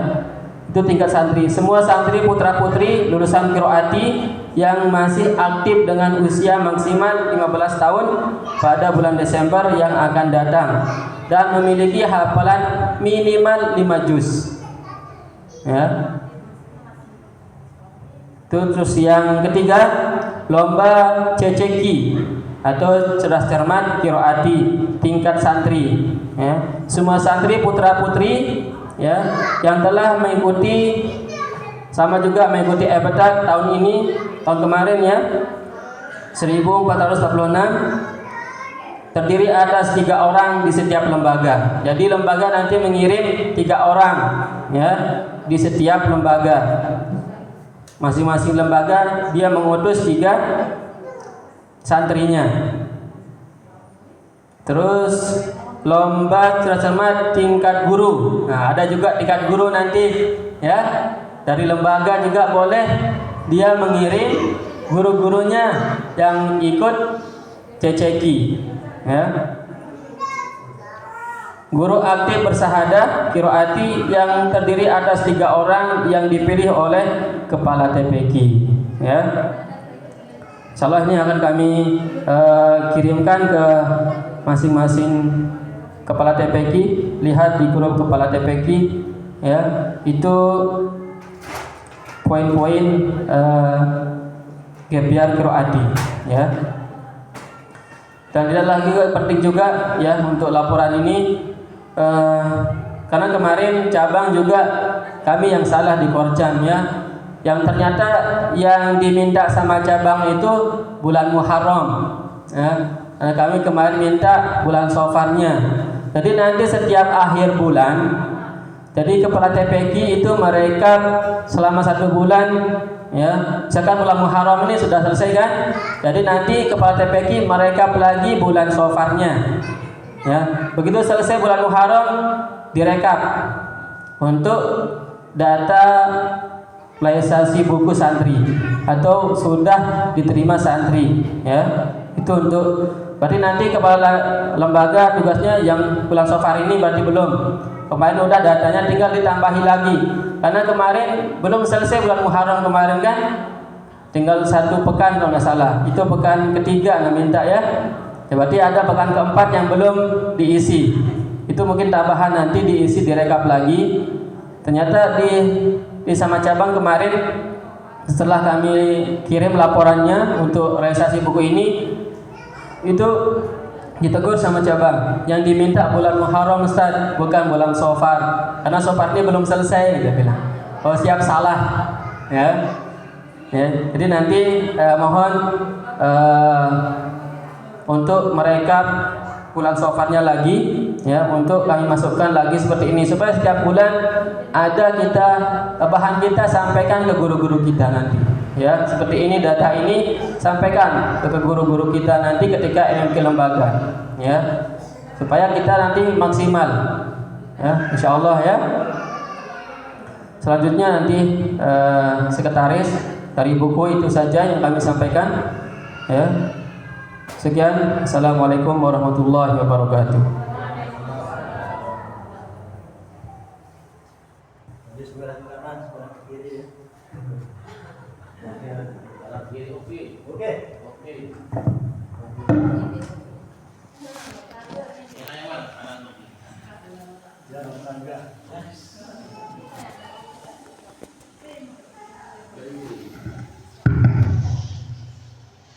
Speaker 5: Itu tingkat santri. Semua santri putra putri lulusan qiraati yang masih aktif dengan usia maksimal 15 tahun pada bulan Desember yang akan datang dan memiliki hafalan minimal 5 juz ya. Terus yang ketiga, lomba CCQ atau cerdas cermat qiraati tingkat santri ya. Semua santri putra putri ya yang telah mengikuti sama juga mengikuti EBTAP tahun ini, tahun kemarin ya 1446, terdiri atas 3 orang di setiap lembaga. Jadi lembaga nanti mengirim 3 orang ya di setiap lembaga. Masing-masing lembaga dia mengutus 3 santrinya. Terus lomba cerdas cermat tingkat guru. Nah, ada juga tingkat guru nanti ya. Dari lembaga juga boleh dia mengirim guru-gurunya yang ikut CCQ ya. Guru aktif bersahadat qiraati yang terdiri atas 3 orang yang dipilih oleh kepala TPQ ya. Insyaallah ini akan kami kirimkan ke masing-masing kepala TPQ. Lihat di grup kepala TPQ ya, itu poin-poin gebyar qiraati ya. Dan tidak lagi penting juga ya untuk laporan ini karena kemarin cabang juga kami yang salah di Korcam ya, yang ternyata yang diminta sama cabang itu bulan Muharram ya. Karena kami kemarin minta bulan Safarnya. Jadi nanti setiap akhir bulan, jadi kepala TPQ itu mereka selama 1 bulan ya, misalkan bulan Muharram ini sudah selesai kan, jadi nanti kepala TPQ mereka lagi bulan Safarnya ya. Begitu selesai bulan Muharram direkap untuk data realisasi buku santri atau sudah diterima santri ya. Itu untuk berarti nanti kepala lembaga tugasnya yang bulan Safar ini berarti belum. Kemarin udah datanya, tinggal ditambahi lagi Karena kemarin belum selesai bulan Muharram kemarin kan, tinggal 1 pekan kalau nggak salah. Itu pekan ketiga nggak minta ya. Berarti ada pekan keempat yang belum diisi. Itu mungkin tambahan nanti diisi direkap lagi. Ternyata di sama cabang kemarin setelah kami kirim laporannya untuk realisasi buku ini, itu ditegur sama cabang, yang diminta bulan Muharram Ustaz, bukan bulan Safar, karena Safar ini belum selesai, dia bilang. Oh siap, salah ya. Jadi nanti mohon untuk merekap bulan Safarnya lagi ya, untuk kami masukkan lagi seperti ini supaya setiap bulan ada kita bahan kita sampaikan ke guru-guru kita nanti ya, seperti ini data ini sampaikan ke guru-guru kita nanti ketika MMQ lembaga ya, supaya kita nanti maksimal ya, insyaallah ya. Selanjutnya nanti sekretaris dari buku itu saja yang kami sampaikan ya. Sekian, assalamualaikum warahmatullahi wabarakatuh.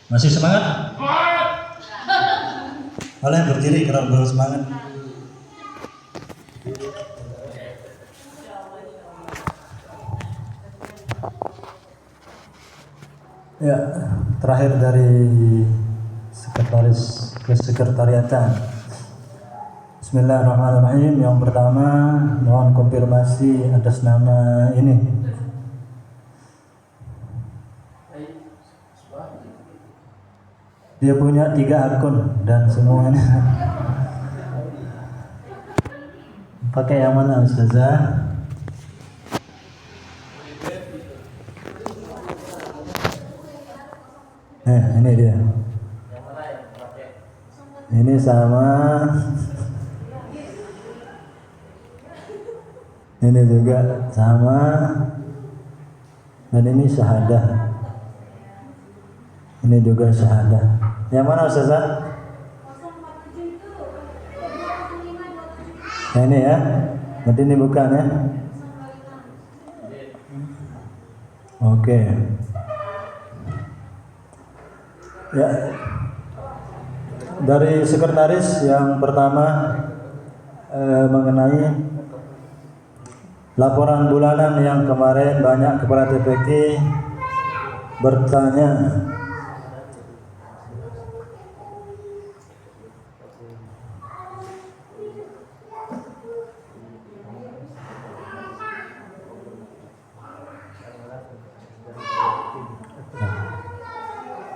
Speaker 6: Masih semangat? Boleh berdiri kalau belum semangat. Ya, terakhir dari sekretaris kesekretariatan. Bismillahirrahmanirrahim. Yang pertama, mohon konfirmasi atas nama ini. Dia punya 3 akun dan semuanya pakai yang mana Ustazah? Ini dia. Ini sama. Ini juga sama. Dan ini syahadah. Ini juga syahadah. Yang mana Ustazah? Nah, ini ya. Berarti ini bukan ya? Oke. Ya. Dari sekretaris yang pertama mengenai laporan bulanan yang kemarin banyak kepala TPQ bertanya.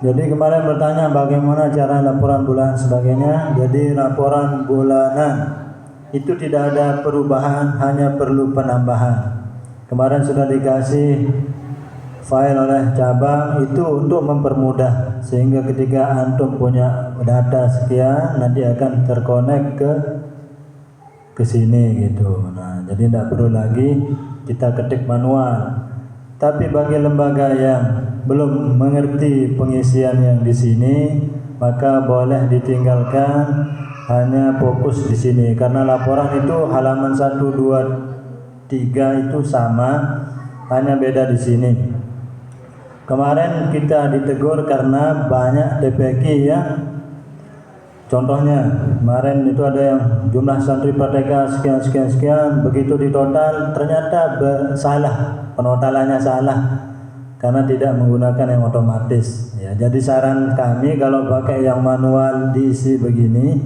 Speaker 6: Jadi kemarin bertanya bagaimana cara laporan bulanan sebagainya. Jadi laporan bulanan itu tidak ada perubahan, hanya perlu penambahan. Kemarin sudah dikasih file oleh cabang itu untuk mempermudah, sehingga ketika antum punya data sekian nanti akan terkonek ke sini gitu. Nah, jadi tidak perlu lagi kita ketik manual. Tapi bagi lembaga yang belum mengerti pengisian yang di sini, maka boleh ditinggalkan, hanya fokus di sini karena laporan itu halaman 1, 2, 3 itu sama, hanya beda di sini. Kemarin kita ditegur karena banyak TPQ ya. Contohnya kemarin itu ada yang jumlah santri Prateka sekian, begitu ditotal ternyata salah, penotalannya salah karena tidak menggunakan yang otomatis ya. Jadi saran kami kalau pakai yang manual diisi begini,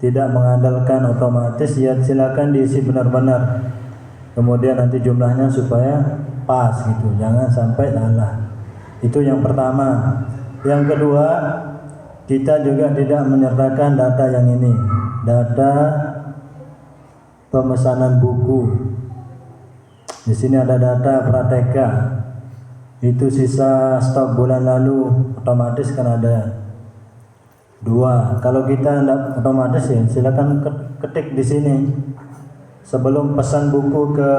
Speaker 6: tidak mengandalkan otomatis, ya silakan diisi benar-benar, kemudian nanti jumlahnya supaya pas gitu, jangan sampai salah. Itu yang pertama. Yang kedua, kita juga tidak menyertakan data yang ini, data pemesanan buku. Di sini ada data Prateka, itu sisa stok bulan lalu, otomatis kan ada 2. Kalau kita tidak otomatis ya silakan ketik di sini sebelum pesan buku ke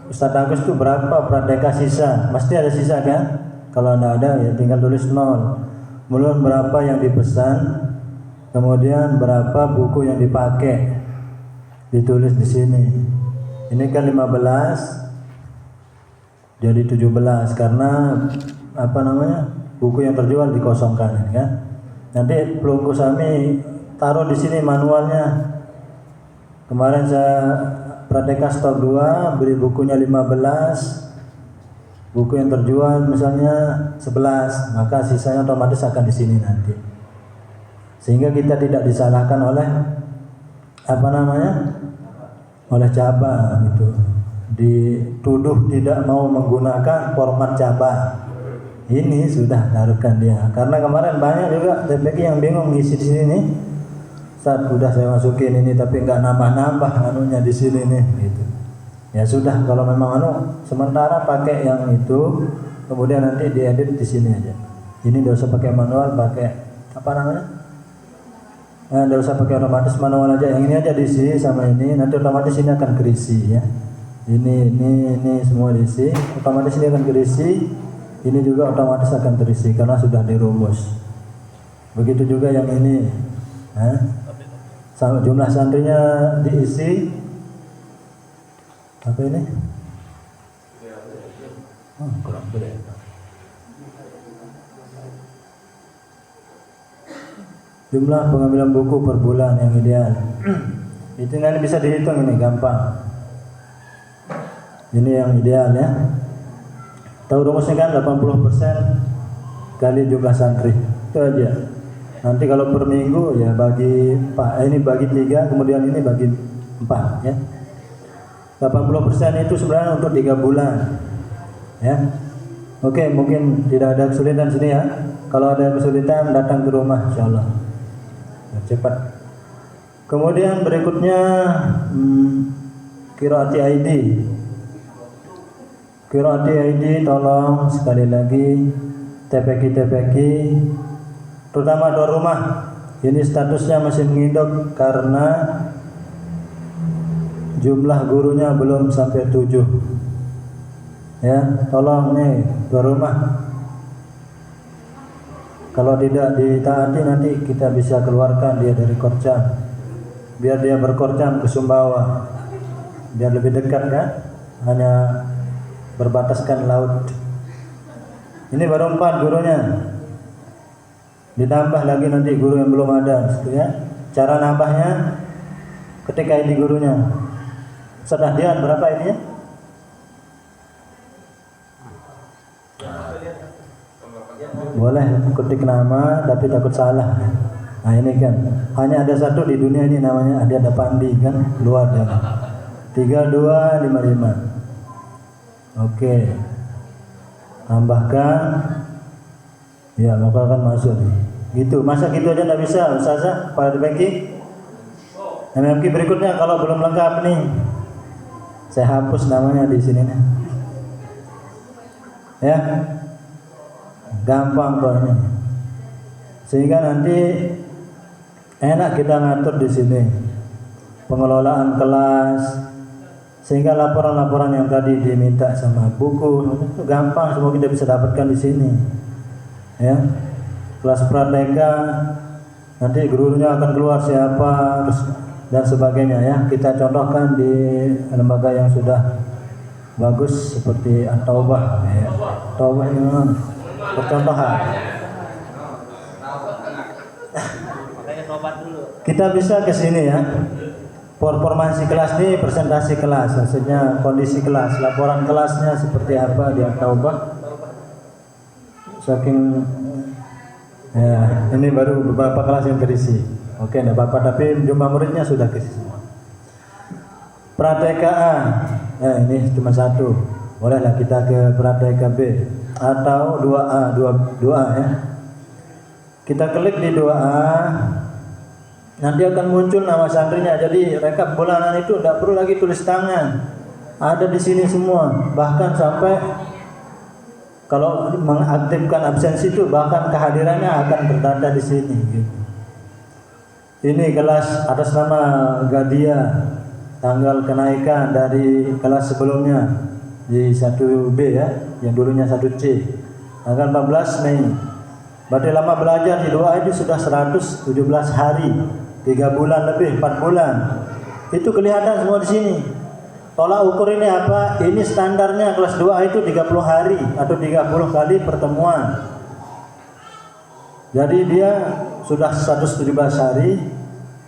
Speaker 6: Ustadz Agus tuh berapa prateka sisa? Pasti ada sisa kan? Kalau nggak ada ya tinggal tulis 0. Kemudian berapa yang dipesan, kemudian berapa buku yang dipakai, ditulis di sini. Ini kan 15 jadi 17 karena apa namanya, buku yang terjual dikosongkan kan. Nanti pelungku Sami taruh di sini manualnya. Kemarin saya Prateka stok 2, beli bukunya 15, buku yang terjual misalnya 11, maka sisanya otomatis akan di sini nanti. Sehingga kita tidak disalahkan oleh apa namanya? Oleh cabang gitu. Dituduh tidak mau menggunakan format cabang. Ini sudah taruhkan dia. Karena kemarin banyak juga TPK yang bingung ngisi di sini nih. Saat udah saya masukin ini tapi nggak nambah-nambah anunya di sini nih gitu. Ya sudah, kalau memang sementara pakai yang itu, kemudian nanti diedit di sini aja. Ini nggak usah pakai manual, pakai apa namanya? Nggak usah pakai otomatis, manual aja. Yang ini aja diisi sama ini, nanti otomatis ini akan kerisi ya. Ini semua diisi, otomatis ini akan kerisi. Ini juga otomatis akan terisi karena sudah dirumus. Begitu juga yang ini. Sama jumlah santrinya diisi apa ini? Kurang boleh. Jumlah pengambilan buku per bulan yang ideal. Itu nanti bisa dihitung, ini gampang. Ini yang ideal ya. Tahu rumusnya kan 80% kali jumlah santri. Itu aja. Nanti kalau per minggu ya ini bagi 3, kemudian ini bagi 4 ya. 80% itu sebenarnya untuk 3 bulan. Ya. Oke, mungkin tidak ada kesulitan sini ya. Kalau ada kesulitan datang ke rumah insyaallah. Ya, cepat. Kemudian berikutnya qiraati ID. Qiraati ID tolong sekali lagi TPK terutama doa rumah. Ini statusnya masih menginduk karena jumlah gurunya belum sampai 7. Ya, tolong nih doa rumah. Kalau tidak ditaati nanti kita bisa keluarkan dia dari Korcam. Biar dia berkorcam ke Sumbawa. Biar lebih dekat kan? Hanya berbataskan laut. Ini baru 4 gurunya. Ditambah lagi nanti guru yang belum ada, ya. Cara nambahnya ketika ini gurunya. Sudah dia berapa ini ya? Boleh ketik nama tapi takut salah. Nah ini kan hanya ada satu di dunia ini namanya ada Pandi kan, keluar dia. 3255. Oke. Tambahkan. Ya, maka akan masuk nih. Gitu, masa gitu aja nggak bisa, Ustazah, Pak Beki. MMQ berikutnya kalau belum lengkap nih, saya hapus namanya di sini nih. Ya, gampang kok ini. Sehingga nanti enak kita ngatur di sini, pengelolaan kelas, sehingga laporan-laporan yang tadi diminta sama buku itu gampang, semua kita bisa dapatkan di sini. Ya. Kelas prateka nanti gurunya akan keluar siapa dan sebagainya ya. Kita contohkan di lembaga yang sudah bagus seperti At-Taubah ya. Taubah ini percontohan. Kita bisa ke sini ya. Performansi kelas ini presentasi kelas, maksudnya kondisi kelas, laporan kelasnya seperti apa di At-Taubah. Saking ya, ini baru beberapa kelas yang terisi. Oke, enggak apa-apa, tapi jumlah muridnya sudah terisi semua. Prateka A. Nah, ini cuma 1. Bolehlah kita ke prateka B atau 2A, 2A ya. Kita klik di 2A. Nanti akan muncul nama santrinya. Jadi rekap bulanan itu enggak perlu lagi tulis tangan. Ada di sini semua. Bahkan sampai kalau mengaktifkan absensi itu bahkan kehadirannya akan tertanda di sini gitu. Ini kelas atas nama Gadia. tanggal kenaikan dari kelas sebelumnya di 1B ya, yang dulunya 1C. Tanggal 14 Mei. Berarti lama belajar di 2A itu sudah 117 hari, 3 bulan lebih, 4 bulan. Itu kelihatan semua di sini. Tolak ukur ini apa? Ini standarnya kelas 2A itu 30 hari atau 30 kali pertemuan. Jadi dia sudah 117 hari,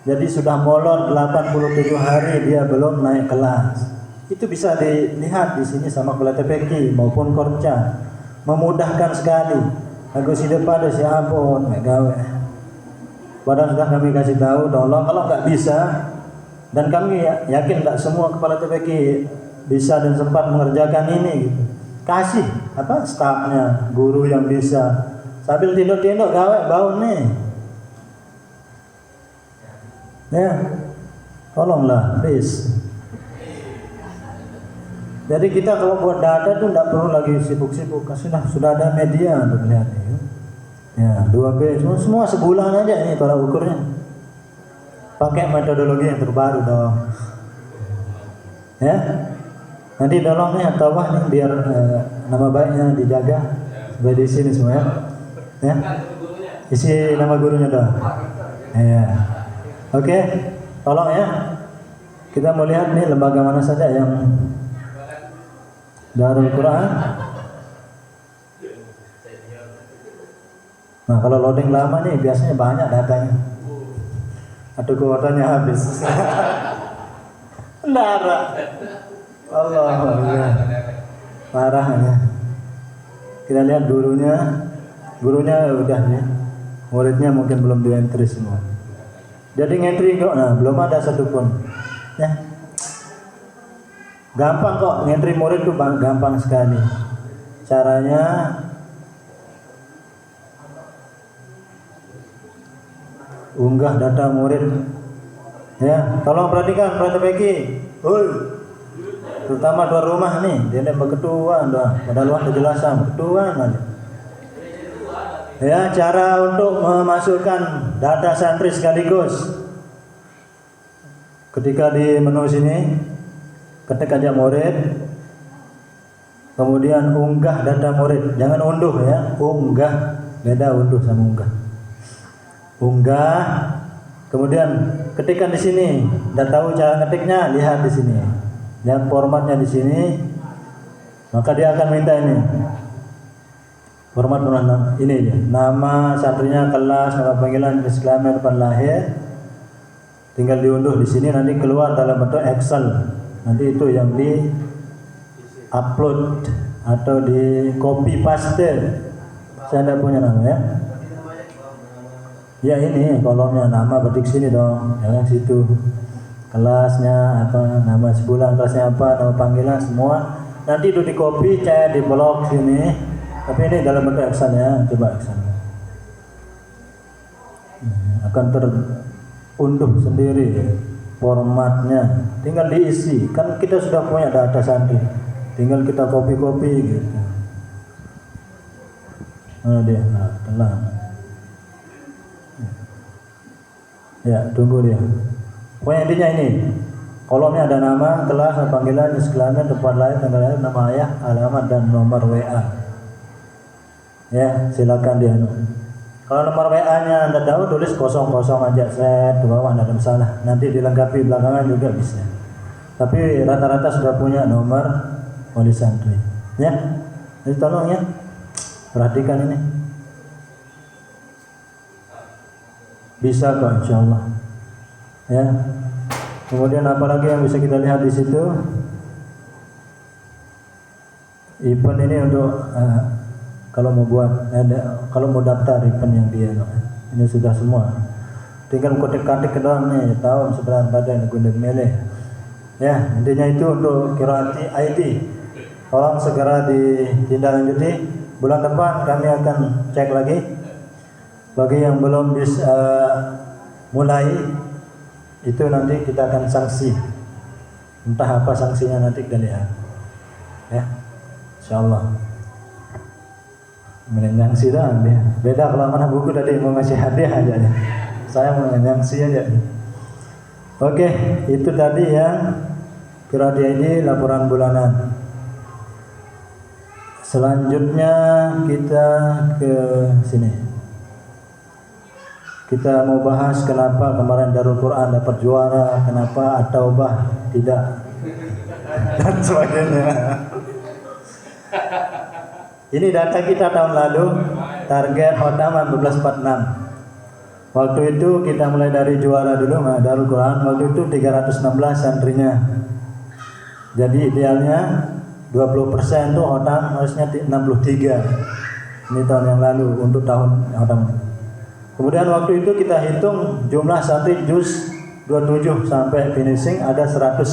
Speaker 6: jadi sudah molor 87 hari dia belum naik kelas. Itu bisa dilihat di sini sama kuliah TPQ maupun Korca. Memudahkan sekali. Aku si depan ada siapa mek gawe. Padahal sudah kami kasih tahu, tolong kalau nggak bisa, dan kami yakin tidak semua kepala TPQ bisa dan sempat mengerjakan ini gitu. Kasih apa stafnya, guru yang bisa. Sambil tinduk-tinduk gawe bau nih. Ya. Tolonglah, please. Jadi kita kalau buat data tuh tidak perlu lagi sibuk-sibuk, sudah ada media untuk melihat ini. Ya, 2B semua sebulan aja ini tolak ukurnya. Pakai metodologi yang terbaru dong. Ya, nanti tolong nih atau nih biar nama baiknya dijaga. Sebagai di sini semua ya. Ya, isi nama gurunya dong. Ya, oke, tolong ya. Kita mau lihat nih lembaga mana saja yang Darul Quran. Nah, kalau loading lama nih biasanya banyak datanya. Atau kuotanya habis. Darah. Allah. Parahnya. Kita lihat gurunya. Gurunya udah nih. Muridnya mungkin belum di-entry semua. Jadi ngentry kok, nah belum ada satupun. Ya. Gampang kok, ngentry murid itu gampang sekali. Caranya unggah data murid. Ya, tolong perhatikan TPQ. Terutama tuan rumah nih, dia berketuaan dah. Pada luar kejelasan, ketuaan aja. Ya, cara untuk memasukkan data santri sekaligus. Ketika di menu sini ketik aja murid, kemudian unggah data murid. Jangan unduh ya, unggah. Beda unduh sama unggah. Unggah, kemudian ketikkan di sini. Dan tahu cara ngetiknya, lihat di sini. Lihat formatnya di sini. Maka dia akan minta ini. Format ini aja. Nama santrinya, kelas, nama panggilan, disclaimer, depan lahir. Tinggal diunduh di sini, nanti keluar dalam bentuk Excel. Nanti itu yang di upload atau di copy paste. Saya tidak punya nama ya. Ya ini kolomnya nama ketik sini dong, jangan situ. Kelasnya apa, nama sebulan kelasnya apa, nama panggilan semua. Nanti itu di copy, saya di blok sini. Tapi ini dalam bentuk Excel ya, coba Excel. Akan terunduh sendiri. Formatnya tinggal diisi, kan kita sudah punya data santri, tinggal kita copy gitu. Mana dia? Nah, tenang. Ya, tunggu dia. Pokoknya intinya ini, kolomnya ada nama, kelas, panggilan, disclaimer, tempat lahir, tanggal lahir, nama ayah, alamat dan nomor WA. Ya, silakan dia. Kalau nomor WA-nya Anda tahu, tulis 00 aja, set ke bawah, tidak ada masalah. Nanti dilengkapi belakangan juga bisa. Tapi rata-rata sudah punya nomor wali santri. Ya, jadi tolong ya, perhatikan ini. Bisa kok, insya Allah. Ya. Kemudian apa lagi yang bisa kita lihat di situ? Event ini untuk kalau mau buat kalau mau daftar event yang dia ini sudah semua, tinggal ketik-ketik doang nih, tahun sebenarnya badan gundeng mele ya. Intinya itu untuk Qiraati ID. Tolong segera ditindaklanjuti. Bulan depan kami akan cek lagi. Bagi yang belum bisa mulai, itu nanti kita akan sanksi. Entah apa sanksinya nanti kita lihat ya, insyaallah. Menyangsi dah dia. Beda kalau mana buku tadi mau ngasih hadiah aja nih. Saya mau menyangsi aja. Oke, itu tadi yang Qiraat ini laporan bulanan. Selanjutnya kita ke sini. Kita mau bahas kenapa kemarin Darul Quran dapat juara, kenapa At-Taubah tidak, dan sebagainya. Ini data kita tahun lalu, target khotam 1446. Waktu itu kita mulai dari juara dulu, Darul Quran. Waktu itu 316 santrinya. Jadi idealnya 20% tuh khotam harusnya 63. Ini tahun yang lalu untuk tahun khotam. Kemudian waktu itu kita hitung jumlah santri juz 27 sampai finishing ada 109.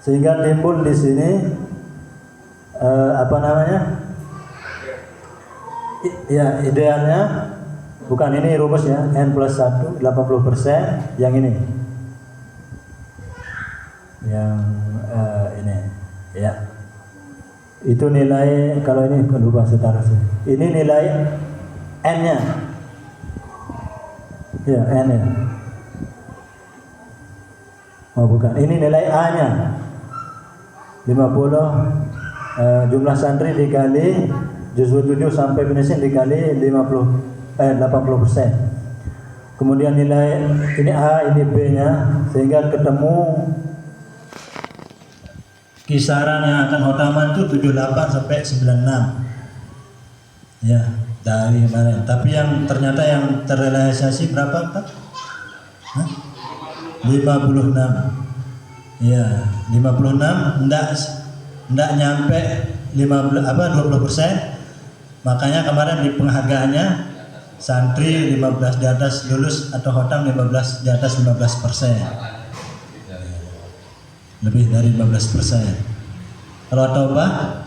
Speaker 6: Sehingga timbul di sini ya idealnya bukan ini rumusnya N+1 80%, yang ini ini ya, itu nilai, kalau ini lupa setara sih, ini nilai N nya ya, N nya, oh bukan, ini nilai A nya 50, jumlah santri dikali juz 7 sampai finishing dikali 80%. Kemudian nilai ini A, ini B nya, sehingga ketemu kisaran yang akan khotaman itu 78 sampai 96. Ya, dari kemarin. Tapi yang ternyata yang terrealisasi berapa, Pak? 56. Ya, 56 enggak nyampe 20%. Makanya kemarin di penghargaannya santri 15 di atas lulus atau khotam 15 di atas 15%. Lebih dari 15%. Kalau Taubah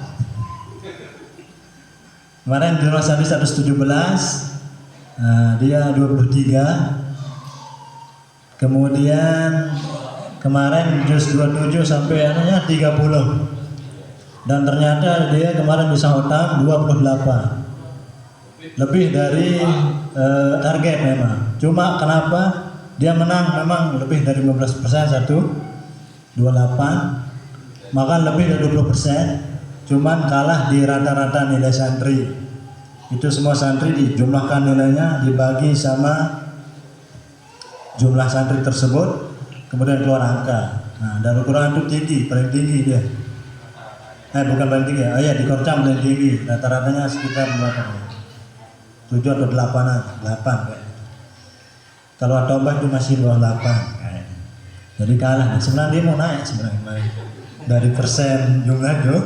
Speaker 6: kemarin jumlah santri 117, dia 23. Kemudian kemarin juz 27 sampai 30. Dan ternyata dia kemarin bisa khotam 28. Lebih dari target memang. Cuma kenapa dia menang memang lebih dari 15%, 128, maka lebih dari 20%. Cuman kalah di rata-rata nilai santri. Itu semua santri dijumlahkan nilainya, dibagi sama jumlah santri tersebut, kemudian keluar angka. Nah, Darul Quran itu tinggi, paling tinggi dia. Bukan paling tinggi, ya di Korcam paling tinggi. Rata-ratanya sekitar berapa? 7 atau 8-an, 8 kayak. Kalau At-Taubah itu masih bawah 8 kayak. Jadi kalah. Sebenarnya dia mau naik sebenarnya dari persen jumlah itu.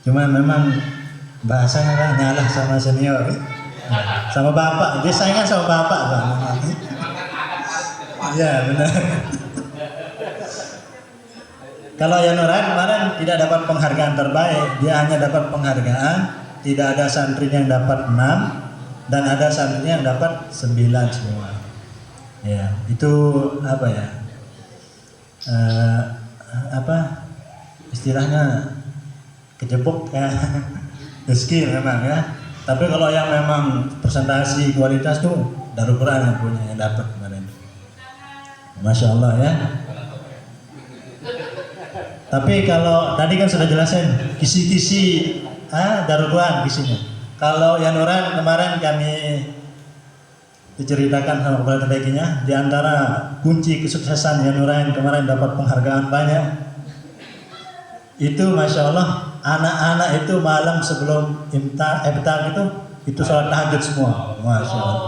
Speaker 6: Cuma memang bahasanya kan nyalah sama senior, sama bapak. Dia saingan sama bapak, Pak. Iya benar. Kalau Yanurain kemarin tidak dapat penghargaan terbaik, dia hanya dapat penghargaan, tidak ada santrinya yang dapat 6 dan ada santrinya yang dapat 9 semua. Ya, itu apa ya? Istilahnya kejebuk ya. Rezeki memang ya. Tapi kalau yang memang presentasi kualitas tuh Darul Quran yang punya, yang dapat kemarin. Masya Allah ya. Tapi kalau tadi kan sudah jelasin kisi-kisi Darul Quran kisinya. Kalau Yanuran kemarin kami diceritakan sama kepala terbaiknya, di antara kunci kesuksesan Yanuran kemarin dapat penghargaan banyak. Itu Masya Allah, anak-anak itu malam sebelum iftar itu sholat tahajud semua, Masya Allah.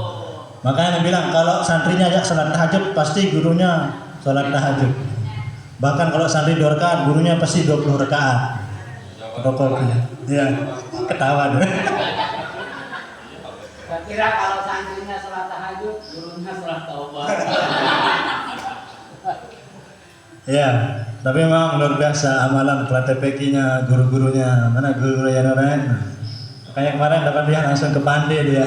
Speaker 6: Makanya bilang kalau santrinya ajak sholat tahajud pasti gurunya sholat tahajud. Bahkan kalau santri 2 rakaat, gurunya pasti 20 rakaat. Pokoknya, ya ketawa deh.
Speaker 3: Saya kira kalau santrinya sholat tahajud, gurunya sholat taubah.
Speaker 6: Ya, tapi memang luar biasa amalan TPQ-nya, guru-gurunya. Mana guru-guru yang lain? Makanya kemarin dapat dia langsung ke Pandai dia.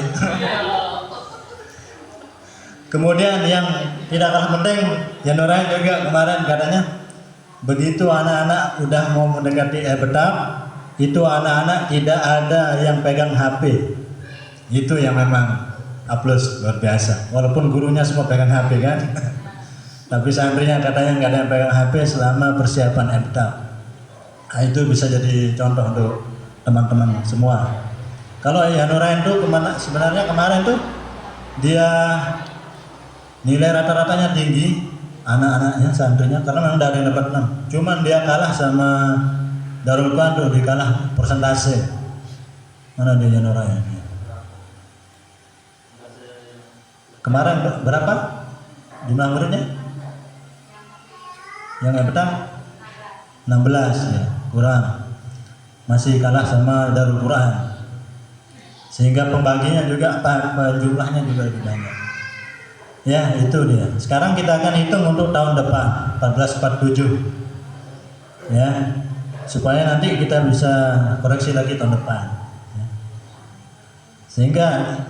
Speaker 6: Kemudian yang tidak kalah penting, yang lain juga kemarin katanya begitu anak-anak udah mau mendekati betap, itu anak-anak tidak ada yang pegang HP. Itu yang memang A+, luar biasa. Walaupun gurunya semua pegang HP kan. Tapi santrinya katanya nggak ada yang pegang HP selama persiapan MTA. Nah, itu bisa jadi contoh untuk teman-teman semua. Kalau Yanurain tuh sebenarnya kemarin tuh dia nilai rata-ratanya tinggi, anak-anaknya santrinya, karena memang ada yang dapat 6. Cuman dia kalah sama Darul Quran tuh, dikalah persentase. Mana dia Yanurain? Kemarin berapa jumlah muridnya? Yang MTA 16 ya, kurang. Masih kalah sama Darul Quran. Sehingga pembaginya juga jumlahnya juga lebih banyak. Ya, itu dia. Sekarang kita akan hitung untuk tahun depan 1447. Ya. Supaya nanti kita bisa koreksi lagi tahun depan. Ya. Sehingga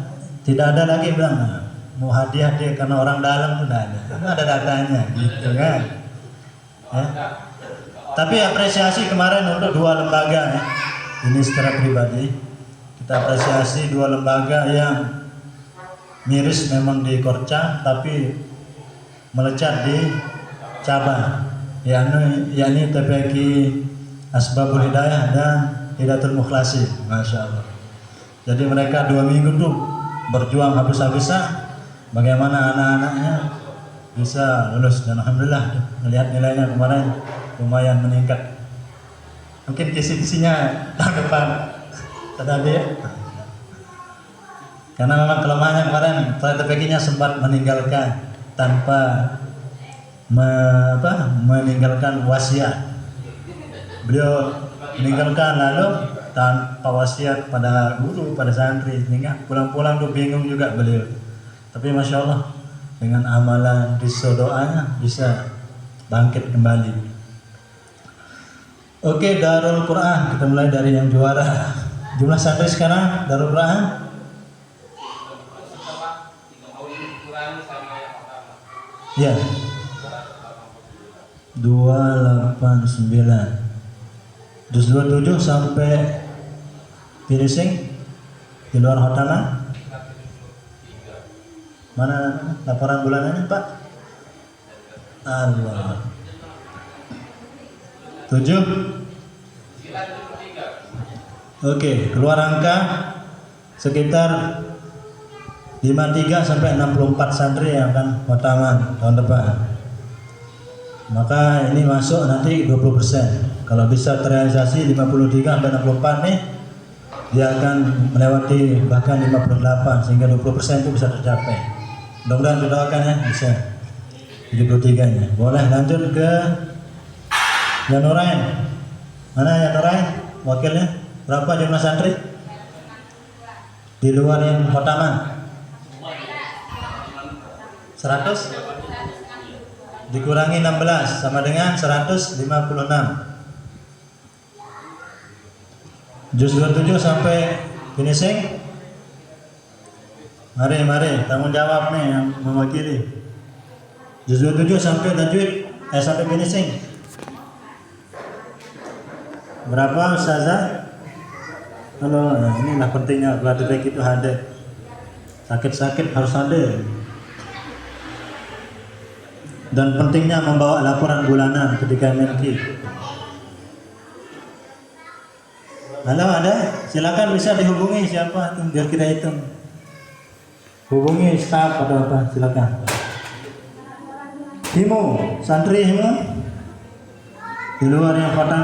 Speaker 6: tidak ada lagi bilang mau hadiah dia karena orang dalam itu tidak ada. Itu ada datanya gitu kan. Ya. Tapi apresiasi kemarin untuk 2 lembaga ya. Ini secara pribadi kita apresiasi 2 lembaga yang miris memang di Korca tapi melecat di cabang, yakni TPQ Asbabul Hidayah dan Hidayatul Mukhlasin. Masya Allah. Jadi mereka 2 minggu tuh berjuang habis-habisan bagaimana anak-anaknya bisa lulus, dan alhamdulillah melihat nilainya kemarin lumayan meningkat. Mungkin kisi-kisinya tahun depan tetapi ya. Karena memang kelemahannya kemarin TPQ-nya sempat meninggalkan tanpa meninggalkan wasiat. Beliau meninggalkan lalu tanpa wasiat pada guru, pada santri, sehingga pulang-pulang tuh bingung juga beliau. Tapi masya Allah dengan amalan risau doanya bisa bangkit kembali. Oke, Darul Quran, kita mulai dari yang juara. Jumlah santri sekarang Darul Quran ya 289. Juz 27 sampai finishing di luar khotaman. Mana laporan bulanannya Pak? Allah 7. Oke, keluar angka sekitar 53 sampai 64 santri yang akan khotaman tahun depan. Maka ini masuk nanti 20%. Kalau bisa terrealisasi 53 sampai 64 nih, dia akan melewati bahkan 58 sehingga 20% itu bisa tercapai. Mudah-mudahan didoakan ya bisa 73-nya. Boleh lanjut ke Yanurain. Mana Yanurain? Wakilnya berapa jumlah santri? Di luar yang khotaman 100 dikurangi 16 sama dengan 156. Juz 27 sampai finishing. Mari tanggung jawab nih yang mewakili. Juz 27 sampai sampai finishing. Berapa Ustazah? Halo, nah inilah pentingnya pelatih baik itu hadir. Sakit-sakit harus hadir. Dan pentingnya membawa laporan bulanan ketika MNQ. Halo, ada? Silakan bisa dihubungi siapa itu biar kita hitung. Hubungi staf atau apa, silakan. Himu, santri Himu di luar yang kota.